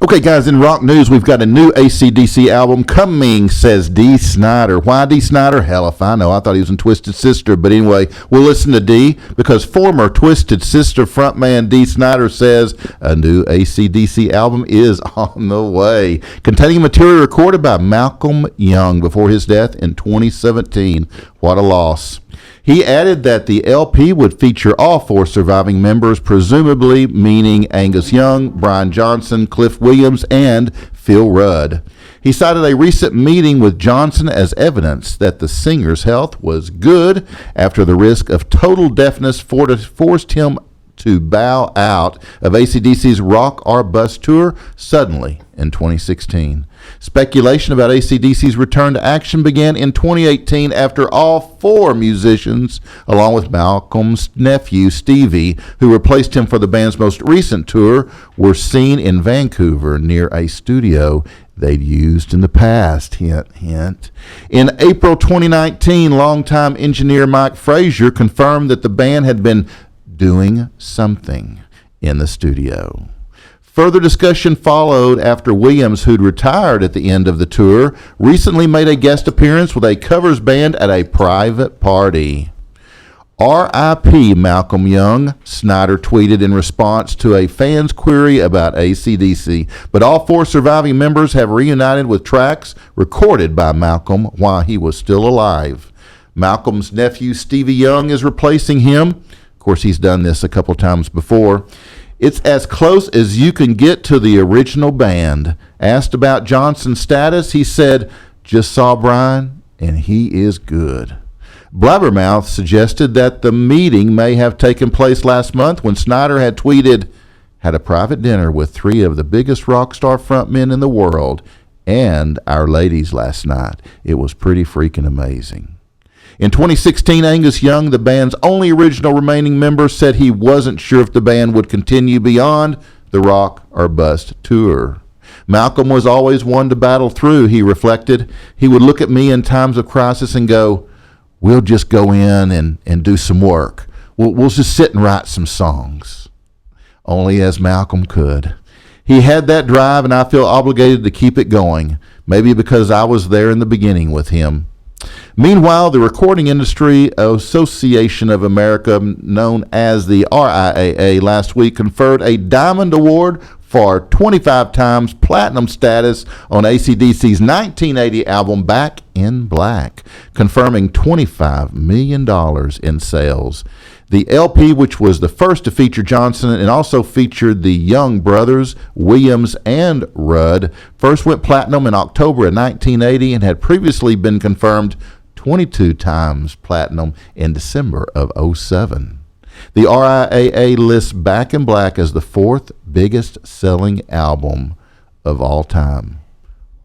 Okay, guys, in rock news, we've got a new AC/DC album coming, says D. Snyder. Why D. Snyder? Hell if I know. I thought he was in Twisted Sister. But anyway, we'll listen to D because former Twisted Sister frontman D. Snyder says a new AC/DC album is on the way, containing material recorded by Malcolm Young before his death in 2017. What a loss. He added that the LP would feature all four surviving members, presumably meaning Angus Young, Brian Johnson, Cliff Williams, and Phil Rudd. He cited a recent meeting with Johnson as evidence that the singer's health was good after the risk of total deafness forced him to bow out of AC/DC's Rock or Bust tour suddenly in 2016. Speculation about AC/DC's return to action began in 2018 after all four musicians, along with Malcolm's nephew Stevie, who replaced him for the band's most recent tour, were seen in Vancouver near a studio they'd used in the past. Hint, hint. In April 2019, longtime engineer Mike Frazier confirmed that the band had been doing something in the studio. Further discussion followed after Williams, who'd retired at the end of the tour, recently made a guest appearance with a covers band at a private party. R.I.P. Malcolm Young, Snyder tweeted in response to a fan's query about AC/DC. But all four surviving members have reunited with tracks recorded by Malcolm while he was still alive. Malcolm's nephew Stevie Young is replacing him. Of course, he's done this a couple times before. It's as close as you can get to the original band. Asked about Johnson's status, he said, "Just saw Brian, and he is good." Blabbermouth suggested that the meeting may have taken place last month when Snyder had tweeted, "Had a private dinner with three of the biggest rock star frontmen in the world and our ladies last night. It was pretty freaking amazing." In 2016, Angus Young, the band's only original remaining member, said he wasn't sure if the band would continue beyond the Rock or Bust tour. Malcolm was always one to battle through, he reflected. He would look at me in times of crisis and go, "We'll just go in and do some work. We'll just sit and write some songs." Only as Malcolm could. He had that drive, and I feel obligated to keep it going, maybe because I was there in the beginning with him. Meanwhile, the Recording Industry Association of America, known as the RIAA, last week conferred a Diamond Award for 25 times platinum status on AC/DC's 1980 album Back in Black, confirming $25 million in sales. The LP, which was the first to feature Johnson and also featured the Young brothers, Williams and Rudd, first went platinum in October of 1980 and had previously been confirmed 22 times platinum in December of '07. The RIAA lists Back in Black as the fourth biggest selling album of all time.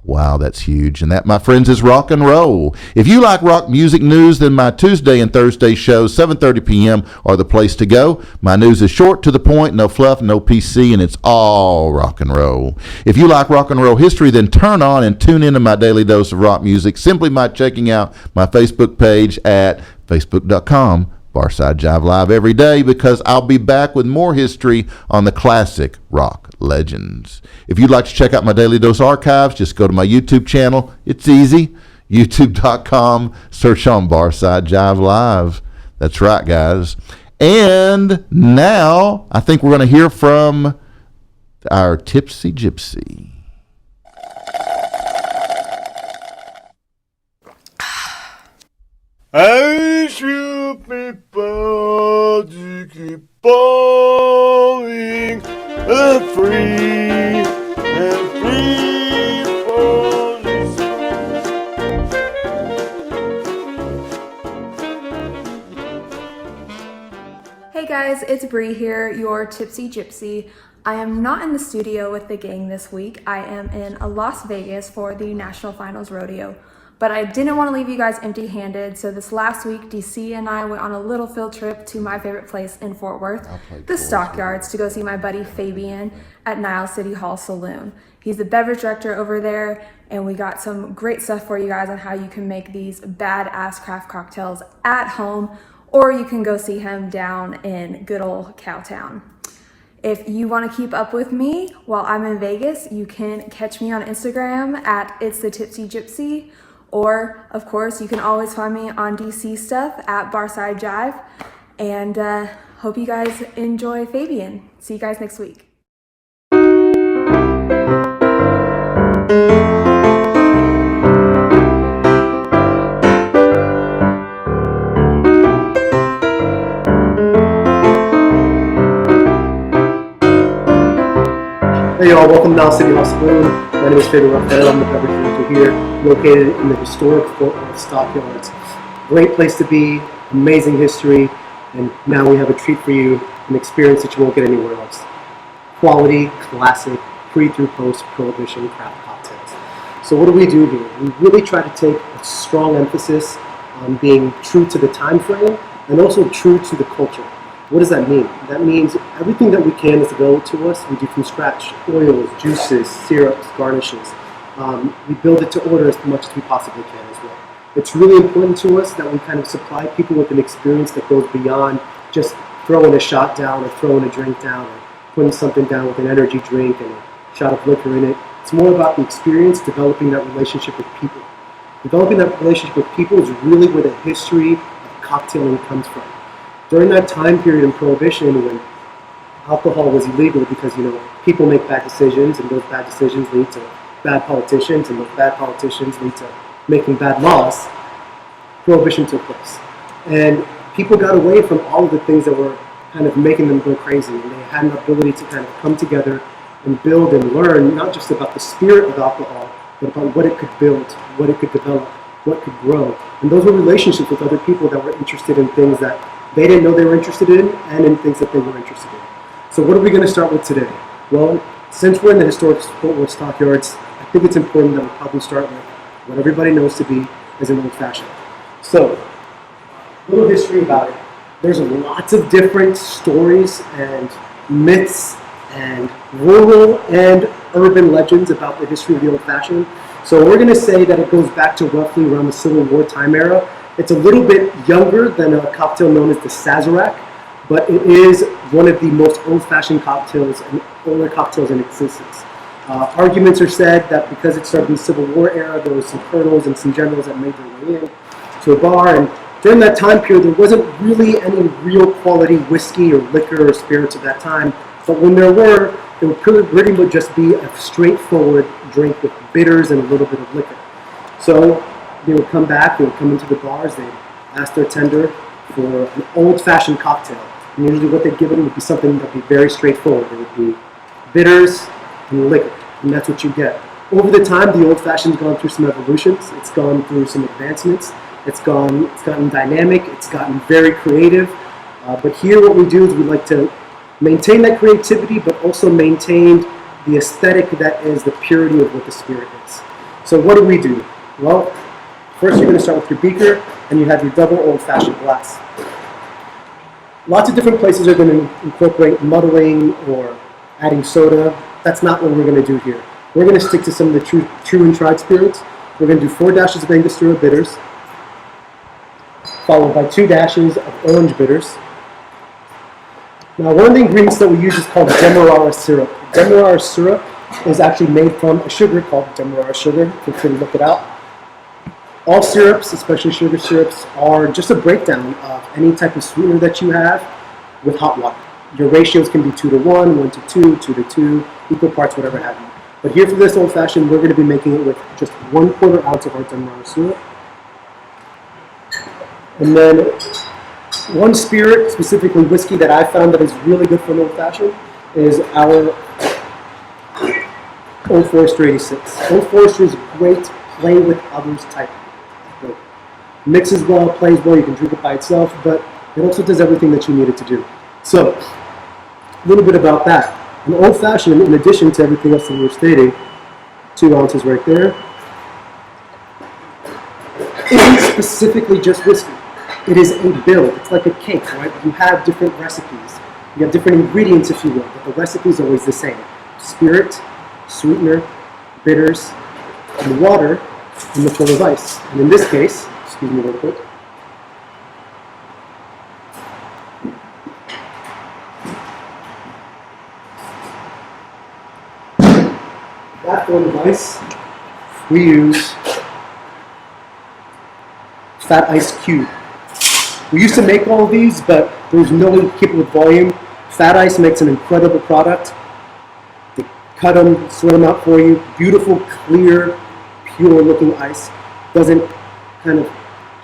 Wow, that's huge. And that, my friends, is rock and roll. If you like rock music news, then my Tuesday and Thursday shows, 7:30 p.m., are the place to go. My news is short, to the point, no fluff, no PC, and it's all rock and roll. If you like rock and roll history, then turn on and tune into my daily dose of rock music simply by checking out my Facebook page at facebook.com. Barside Jive Live every day, because I'll be back with more history on the classic rock legends. If you'd like to check out my Daily Dose archives, just go to my YouTube channel. It's easy. YouTube.com. Search on Barside Jive Live. That's right, guys. And now I think we're going to hear from our Tipsy Gypsy. I should be proud to keep falling free for this. Hey guys, it's Bree here, your Tipsy Gypsy. I am not in the studio with the gang this week. I am in Las Vegas for the National Finals Rodeo. But I didn't want to leave you guys empty-handed, so this last week, DC and I went on a little field trip to my favorite place in Fort Worth, the Stockyards, to go see my buddy Fabian at Niles City Hall Saloon. He's the beverage director over there, and we got some great stuff for you guys on how you can make these badass craft cocktails at home, or you can go see him down in good old Cowtown. If you want to keep up with me while I'm in Vegas, you can catch me on Instagram at It's the Tipsy Gypsy. Or, of course, you can always find me on DC stuff at Barside Jive. And hope you guys enjoy Fabian. See you guys next week. Hey y'all, welcome to Niles City Hall Saloon. My name is Fabian Raphael. I'm the beverage director here, located in the historic Fort Worth Stockyards. Great place to be, amazing history, and now we have a treat for you, an experience that you won't get anywhere else. Quality, classic, pre through post prohibition craft cocktails. So what do we do here? We really try to take a strong emphasis on being true to the time frame and also true to the culture. What does that mean? That means everything that we can is available to us, we do from scratch. Oils, juices, syrups, garnishes. We build it to order as much as we possibly can as well. It's really important to us that we kind of supply people with an experience that goes beyond just throwing a shot down or throwing a drink down or putting something down with an energy drink and a shot of liquor in it. It's more about the experience, developing that relationship with people. Developing that relationship with people is really where the history of cocktailing comes from. During that time period in Prohibition, when alcohol was illegal because, people make bad decisions, and those bad decisions lead to bad politicians, and those bad politicians lead to making bad laws, Prohibition took place. And people got away from all of the things that were kind of making them go crazy, and they had an ability to kind of come together and build and learn, not just about the spirit of alcohol, but about what it could build, what it could develop, what could grow. And those were relationships with other people that were interested in things that they didn't know they were interested in, and in things that they were interested in. So what are we going to start with today? Well, since we're in the historic Fort Worth Stockyards, I think it's important that we probably start with what everybody knows to be as an old-fashioned. So, a little history about it. There's lots of different stories and myths and rural and urban legends about the history of the old-fashioned. So we're going to say that it goes back to roughly around the Civil War time era. It's a little bit younger than a cocktail known as the Sazerac. but it is one of the most old-fashioned cocktails and older cocktails in existence. Arguments are said that because it started in the Civil War era, there was some colonels and some generals that made their way in to a bar, and during that time period, there wasn't really any real quality whiskey or liquor or spirits at that time, but when there were, it would pretty much just be a straightforward drink with bitters and a little bit of liquor. So they would come back, they would come into the bars, they'd ask their tender for an old-fashioned cocktail. And usually what they'd give them would be something that would be very straightforward. It would be bitters and liquor, and that's what you get. Over the time, the old-fashioned's gone through some evolutions. It's gone through some advancements. It's gotten dynamic. It's gotten very creative. But here what we do is we like to maintain that creativity, but also maintain the aesthetic that is the purity of what the spirit is. So what do? Well, first you're going to start with your beaker, and you have your double old-fashioned glass. Lots of different places are going to incorporate muddling or adding soda. That's not what we're going to do here. We're going to stick to some of the true and tried spirits. We're going to do 4 dashes of Angostura bitters, followed by 2 dashes of orange bitters. Now, one of the ingredients that we use is called Demerara syrup. Demerara syrup is actually made from a sugar called Demerara sugar. Feel free to look it out. All syrups, especially sugar syrups, are just a breakdown of any type of sweetener that you have with hot water. Your ratios can be 2 to 1, 1 to 2, 2 to 2, equal parts, whatever have you. But here for this old fashioned, we're going to be making it with just 1/4 ounce of our Demerara syrup. And then one spirit, specifically whiskey, that I found that is really good for an old fashioned is our Old Forester 86. Old Forester is a great play with others type. It mixes well, plays well, you can drink it by itself, but it also does everything that you need it to do. So, a little bit about that. An old fashioned, in addition to everything else that we were stating, 2 ounces right there, isn't specifically just whiskey. It is a build. It's like a cake, right? You have different recipes. You have different ingredients, if you will, but the recipe is always the same. Spirit, sweetener, bitters, and water in the form of ice. And in this case, excuse me real quick, that form of ice, we use fat ice cube. We used to make all of these, but there was no way to keep it with volume. Fat Ice makes an incredible product. They cut them, sort them out for you. Beautiful, clear, pure-looking ice. Doesn't kind of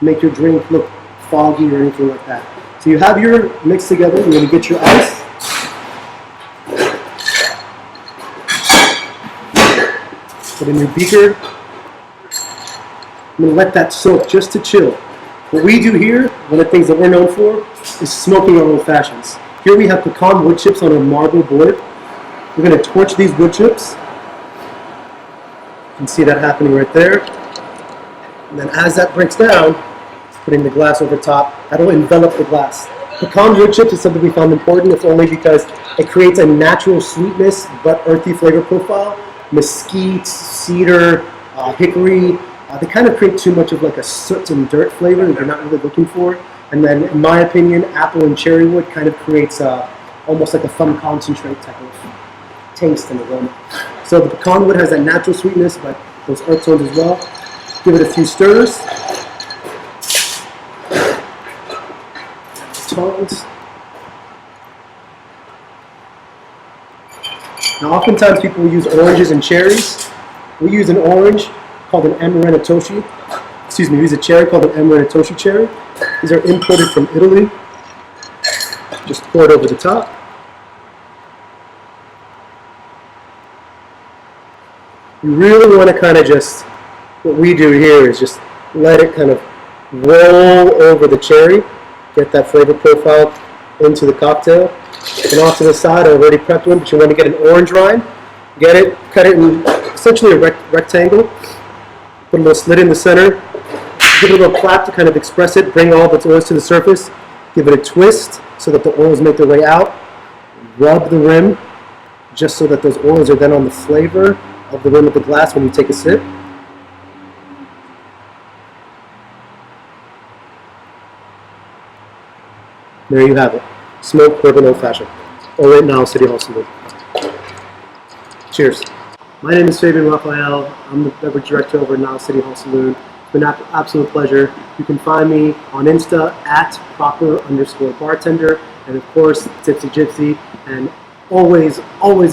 make your drink look foggy or anything like that. So you have your mix together. You're going to get your ice. Put in your beaker. I'm going to let that soak just to chill. What we do here, one of the things that we're known for, is smoking our old fashions. Here we have pecan wood chips on a marble board. We're going to torch these wood chips. You can see that happening right there. And then as that breaks down, putting the glass over top, that'll envelop the glass. Pecan wood chips is something we found important. It's only because it creates a natural sweetness but earthy flavor profile. Mesquite, cedar, hickory, they kind of create too much of like a soot and dirt flavor that you're not really looking for. And then, in my opinion, apple and cherry wood kind of creates almost like a fun concentrate type of taste and aroma. So the pecan wood has that natural sweetness, but those earth tones as well. Give it a few stirs. Tones. Now, oftentimes people will use oranges and cherries. We use an orange called an Amarantoshi. We use a cherry called an Amarantoshi cherry. These are imported from Italy. Just pour it over the top. You really want to kind of just, what we do here is just let it kind of roll over the cherry, get that flavor profile into the cocktail. And off to the side, I already prepped one, but you want to get an orange rind. Get it, cut it in essentially a rectangle. Put a little slit in the center, give it a little clap to kind of express it, bring all of its oils to the surface, give it a twist so that the oils make their way out, rub the rim just so that those oils are then on the flavor of the rim of the glass when you take a sip. There you have it. smoked bourbon old-fashioned. All right now, City Hall Saloon. Cheers. My name is Fabian Raphael. I'm the beverage director over at Now City Hall Saloon. It's been an absolute pleasure. You can find me on Insta at proper_bartender, and of course, Tipsy Gypsy. And always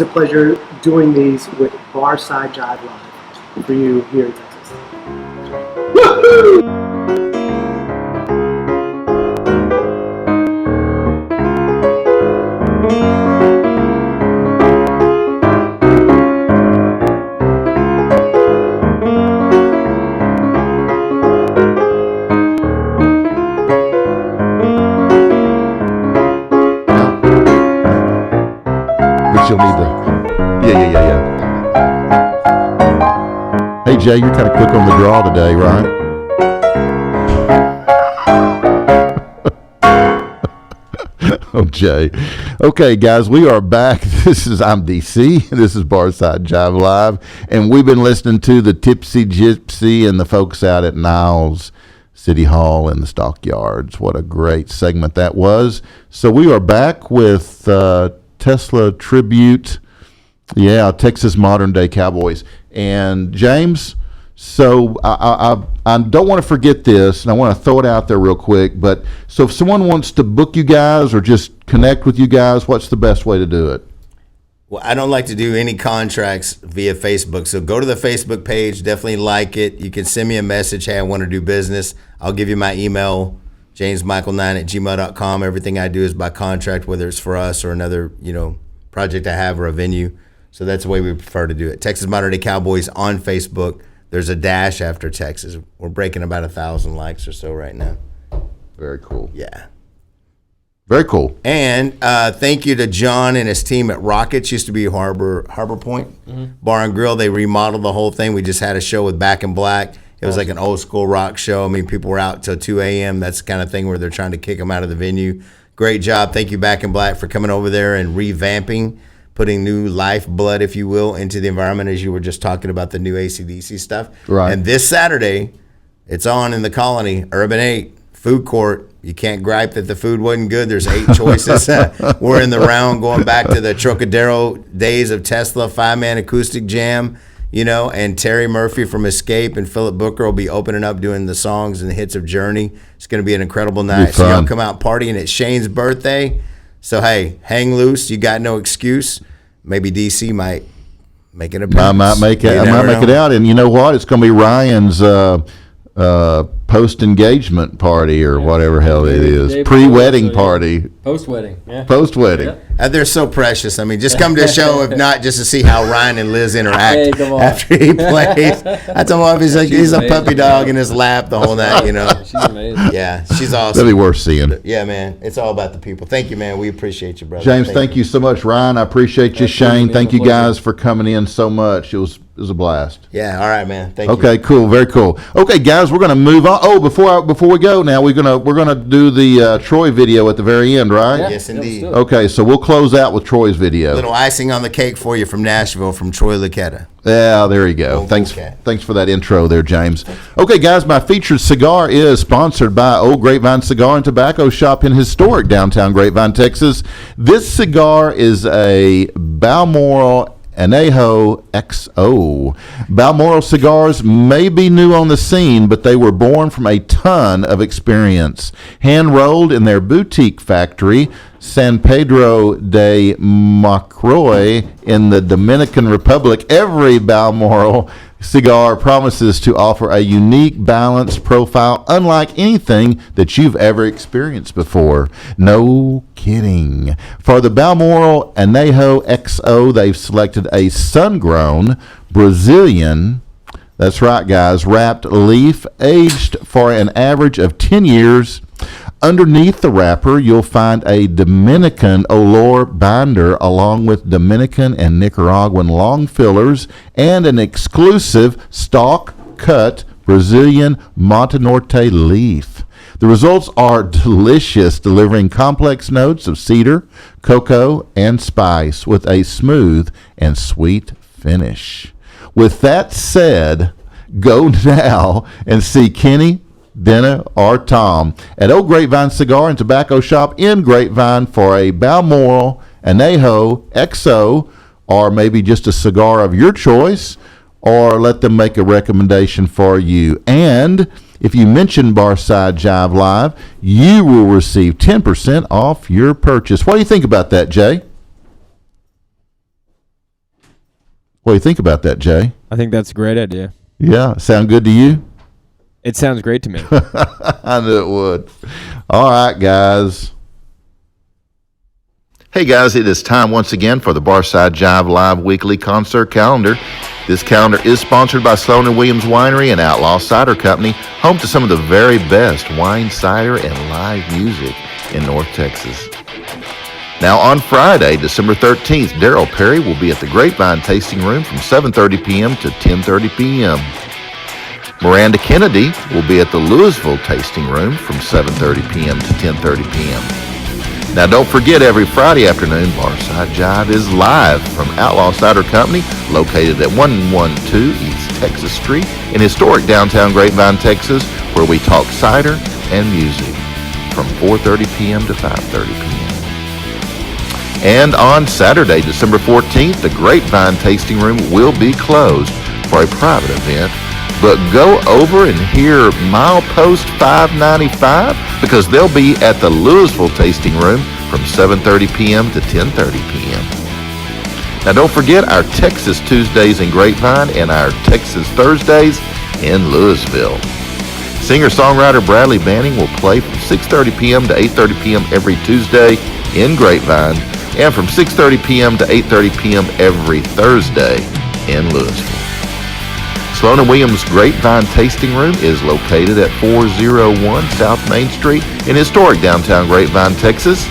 a pleasure doing these with Barside Jive Live for you here in Texas. Woo-hoo! You'll need to. Yeah. Hey Jay, you're kind of quick on the draw today, right? Oh Jay. Okay, guys, we are back. I'm DC. This is Barside Jive Live, and we've been listening to the Tipsy Gypsy and the folks out at Niles City Hall and the Stockyards. What a great segment that was. So we are back with Tesla tribute, Texas modern day Cowboys. And James, so I don't want to forget this, and I want to throw it out there real quick. But so if someone wants to book you guys or just connect with you guys, what's the best way to do it? Well, I don't like to do any contracts via Facebook, so go to the Facebook page, definitely like it. You can send me a message, hey, I want to do business. I'll give you my email, jamesmichael9@gmail.com. Everything I do is by contract, whether it's for us or another, project I have or a venue. So that's the way we prefer to do it. Texas Modern Day Cowboys on Facebook. There's a dash after Texas. We're breaking about 1,000 likes or so right now. Very cool. Yeah. Very cool. And thank you to John and his team at Rockets. Used to be Harbor Point Bar and Grill. They remodeled the whole thing. We just had a show with Back in Black. It was like an old school rock show. I mean, people were out till 2 a.m. That's the kind of thing where they're trying to kick them out of the venue. Great job. Thank you, Back in Black, for coming over there and revamping, putting new lifeblood, if you will, into the environment, as you were just talking about the new AC/DC stuff. Right. And this Saturday, it's on in the Colony, Urban 8, food court. You can't gripe that the food wasn't good. There's 8 choices. We're in the round going back to the Trocadero days of Tesla, 5-man acoustic jam. And Terry Murphy from Escape and Philip Booker will be opening up doing the songs and the hits of Journey. It's going to be an incredible night. So y'all come out partying. It's Shane's birthday. So, hey, hang loose. You got no excuse. Maybe DC might make an appearance. I might make it out. And you know what? It's going to be Ryan's post-engagement party or whatever hell it is. Pre-wedding party. Post-wedding, yeah. Post-wedding. Yeah. They're so precious. I mean, just come to a show, if not just to see how Ryan and Liz interact after he plays. I told my wife, he's a puppy dog in his lap the whole night, She's amazing. Yeah, she's awesome. That'd be worth seeing. Yeah, man. It's all about the people. Thank you, man. We appreciate you, brother. James, thank you so much. Ryan, I appreciate you. Shane, thank you guys for coming in so much. It was a blast. Yeah, all right, man. Thank you. Okay, cool, very cool. Okay, guys, we're gonna move on. Oh, before we go, now we're gonna do the Troy video at the very end, right? Yeah, yes, indeed. Okay, so we'll close out with Troy's video. Little icing on the cake for you from Nashville, from Troy Lucetta. Yeah, there you go. Thanks for that intro there, James. Okay, guys, my featured cigar is sponsored by Old Grapevine Cigar and Tobacco Shop in historic downtown Grapevine, Texas. This cigar is a Balmoral Añejo XO. Balmoral cigars may be new on the scene, but they were born from a ton of experience. Hand-rolled in their boutique factory, San Pedro de Macroy in the Dominican Republic, every Balmoral cigar promises to offer a unique, balanced profile unlike anything that you've ever experienced before. No kidding. For the Balmoral Añejo XO, they've selected a sun-grown Brazilian, that's right, guys, wrapped leaf, aged for an average of 10 years. Underneath the wrapper, you'll find a Dominican Olor binder along with Dominican and Nicaraguan long fillers and an exclusive stalk-cut Brazilian Montenorte leaf. The results are delicious, delivering complex notes of cedar, cocoa, and spice with a smooth and sweet finish. With that said, go now and see Kenny, Denna, or Tom at Old Grapevine Cigar and Tobacco Shop in Grapevine for a Balmoral, Añejo, XO, or maybe just a cigar of your choice, or let them make a recommendation for you. And if you mention Barside Jive Live, you will receive 10% off your purchase. What do you think about that, Jay? What do you think about that, Jay? I think that's a great idea. Yeah, sound good to you? It sounds great to me. I knew it would. All right, guys. Hey, guys, it is time once again for the Barside Jive Live weekly concert calendar. This calendar is sponsored by Sloan & Williams Winery and Outlaw Cider Company, home to some of the very best wine, cider, and live music in North Texas. Now, on Friday, December 13th, Daryl Perry will be at the Grapevine Tasting Room from 7:30 p.m. to 10:30 p.m. Miranda Kennedy will be at the Louisville Tasting Room from 7:30 p.m. to 10:30 p.m. Now, don't forget, every Friday afternoon, Barside Jive is live from Outlaw Cider Company, located at 112 East Texas Street in historic downtown Grapevine, Texas, where we talk cider and music from 4:30 p.m. to 5:30 p.m. And on Saturday, December 14th, the Grapevine Tasting Room will be closed for a private event. But go over and hear Milepost 595 because they'll be at the Louisville Tasting Room from 7:30 p.m. to 10:30 p.m. Now, don't forget our Texas Tuesdays in Grapevine and our Texas Thursdays in Louisville. Singer-songwriter Bradley Banning will play from 6:30 p.m. to 8:30 p.m. every Tuesday in Grapevine and from 6:30 p.m. to 8:30 p.m. every Thursday in Louisville. Sloan & Williams Grapevine Tasting Room is located at 401 South Main Street in historic downtown Grapevine, Texas.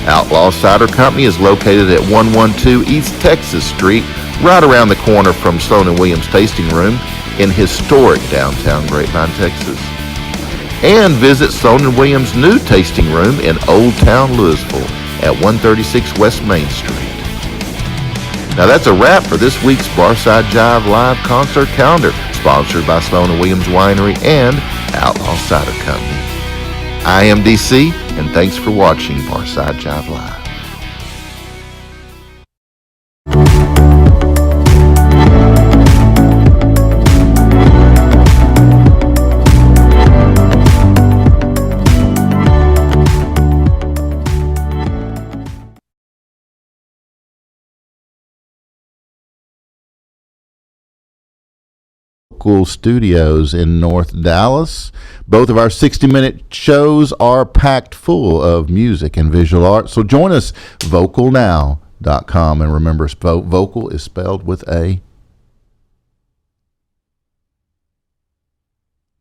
Outlaw Cider Company is located at 112 East Texas Street, right around the corner from Sloan & Williams Tasting Room in historic downtown Grapevine, Texas. And visit Sloan & Williams' new tasting room in Old Town Louisville at 136 West Main Street. Now, that's a wrap for this week's Barside Jive Live concert calendar, sponsored by Sloan & Williams Winery and Outlaw Cider Company. I am DC, and thanks for watching Barside Jive Live. Studios in North Dallas. Both of our 60-minute shows are packed full of music and visual art. So join us, vocalnow.com. And remember, vocal is spelled with a...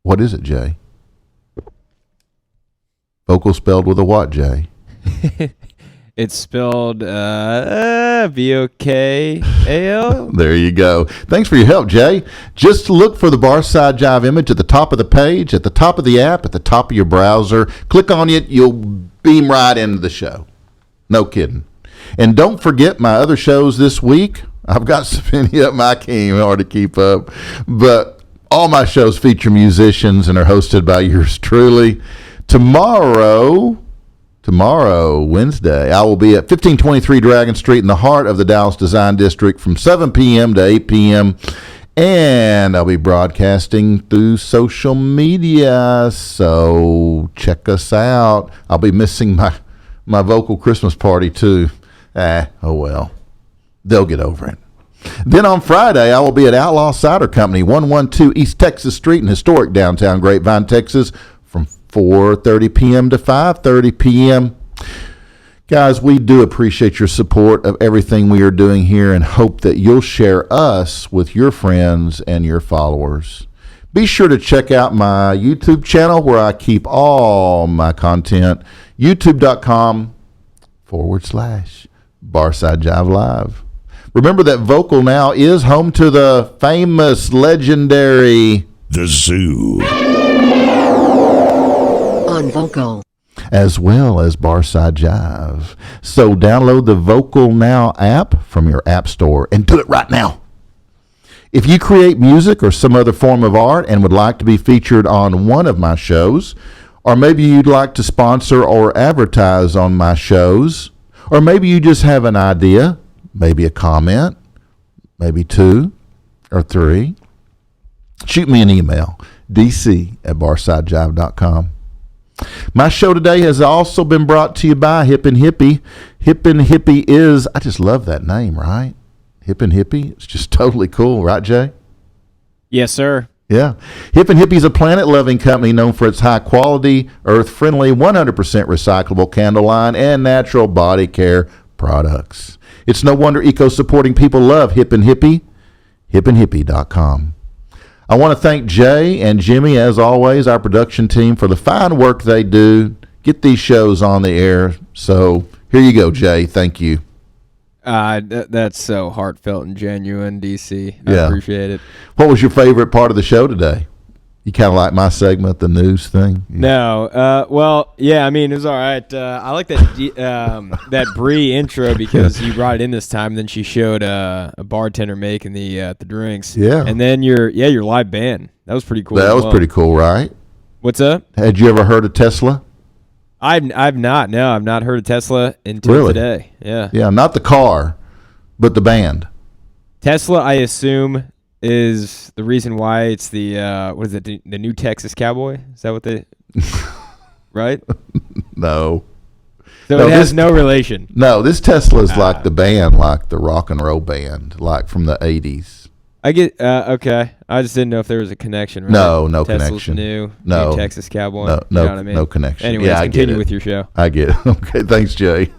What is it, Jay? Vocal spelled with a what, Jay? It's spelled V-O-K-A-L. There you go. Thanks for your help, Jay. Just look for the Barside Jive image at the top of the page, at the top of the app, at the top of your browser. Click on it. You'll beam right into the show. No kidding. And don't forget my other shows this week. I've got so many of them I can't even hardly keep up. But all my shows feature musicians and are hosted by yours truly. Tomorrow, Wednesday, I will be at 1523 Dragon Street in the heart of the Dallas Design District from 7 p.m. to 8 p.m. And I'll be broadcasting through social media, so check us out. I'll be missing my vocal Christmas party, too. Oh well. They'll get over it. Then on Friday, I will be at Outlaw Cider Company, 112 East Texas Street in historic downtown Grapevine, Texas, from 4:30 p.m. to 5:30 p.m. Guys, we do appreciate your support of everything we are doing here and hope that you'll share us with your friends and your followers. Be sure to check out my YouTube channel where I keep all my content, youtube.com/Barside Jive Live. Remember that Vocal Now is home to the famous, legendary The Zoo on Vocal, as well as Barside Jive. So download the Vocal Now app from your app store and do it right now. If you create music or some other form of art and would like to be featured on one of my shows, or maybe you'd like to sponsor or advertise on my shows, or maybe you just have an idea, maybe a comment, maybe 2 or 3, shoot me an email, dc@barsidejive.com. My show today has also been brought to you by Hip and Hippie. Hip and Hippie is, I just love that name, right? Hip and Hippie. It's just totally cool, right, Jay? Yes, sir. Yeah. Hip and Hippie is a planet-loving company known for its high-quality, earth-friendly, 100% recyclable candle line and natural body care products. It's no wonder eco-supporting people love Hip and Hippie, hipandhippie.com. I want to thank Jay and Jimmy, as always, our production team, for the fine work they do. Get these shows on the air. So here you go, Jay. Thank you. That's so heartfelt and genuine, DC. I Yeah. appreciate it. What was your favorite part of the show today? You kind of like my segment, the news thing? No, well, yeah, I mean, it was all right. I like that Brie intro because you brought it in this time. And then she showed a bartender making the drinks. Yeah. And then your live band. That was pretty cool. That as was well. pretty cool, right? What's up? Had you ever heard of Tesla? I've not. No, I've not heard of Tesla until Really? today. Yeah. Yeah, not the car, but the band. Tesla, I assume, is the reason why it's the what is it? The new Texas Cowboy? Is that what they? Right. No. So No, it has this- no relation. No, this Tesla is like the band, like the rock and roll band, like from the 80s. I get okay. I just didn't know if there was a connection. Right? No, no Tesla's connection. New No. Texas Cowboy. No, You no, know what I mean? no connection. Anyways, Yeah, I get continue it. with your show. I get it. Okay, thanks, Jay.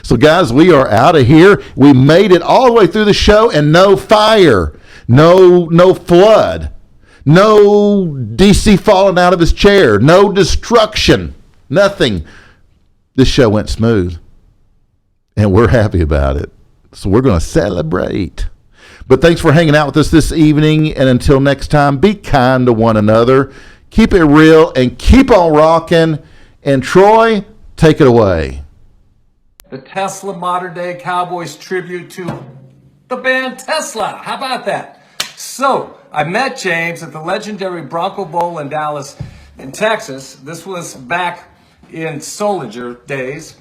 So, guys, we are out of here. We made it all the way through the show, and no fire, no flood, no DC falling out of his chair, no destruction, nothing. This show went smooth, and we're happy about it. So we're going to celebrate. But thanks for hanging out with us this evening, and until next time, be kind to one another. Keep it real, and keep on rocking. And Troy, take it away. The Tesla Modern Day Cowboys tribute to the band Tesla. How about that? So, I met James at the legendary Bronco Bowl in Dallas, in Texas. This was back in Solinger days.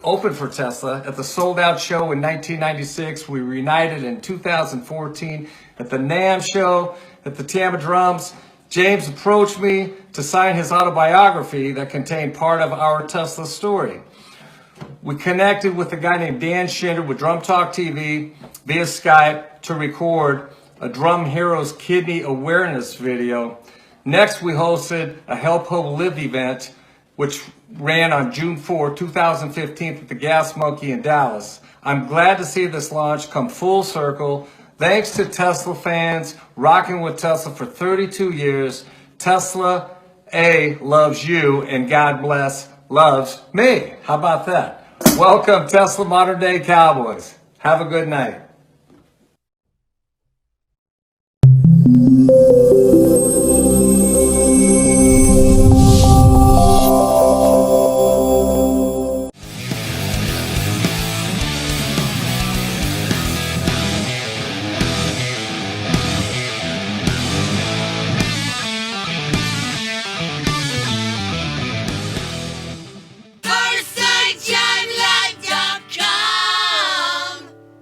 Opened for Tesla at the Sold Out Show in 1996. We reunited in 2014 at the NAMM Show at the Tama Drums. James approached me to sign his autobiography that contained part of our Tesla story. We connected with a guy named Dan Schinder with Drum Talk TV via Skype to record a Drum Heroes Kidney Awareness video. Next, we hosted a Help Hope Live event, which ran on June 4, 2015 at the Gas Monkey in Dallas. I'm glad to see this launch come full circle. Thanks to Tesla fans rocking with Tesla for 32 years. Tesla A loves you and God bless loves me. How about that? Welcome, Tesla Modern Day Cowboys. Have a good night.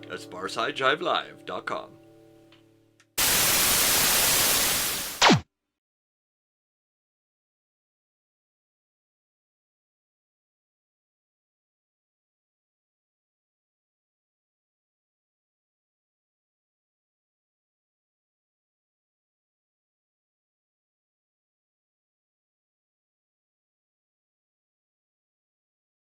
That's BarsideJiveLive.com.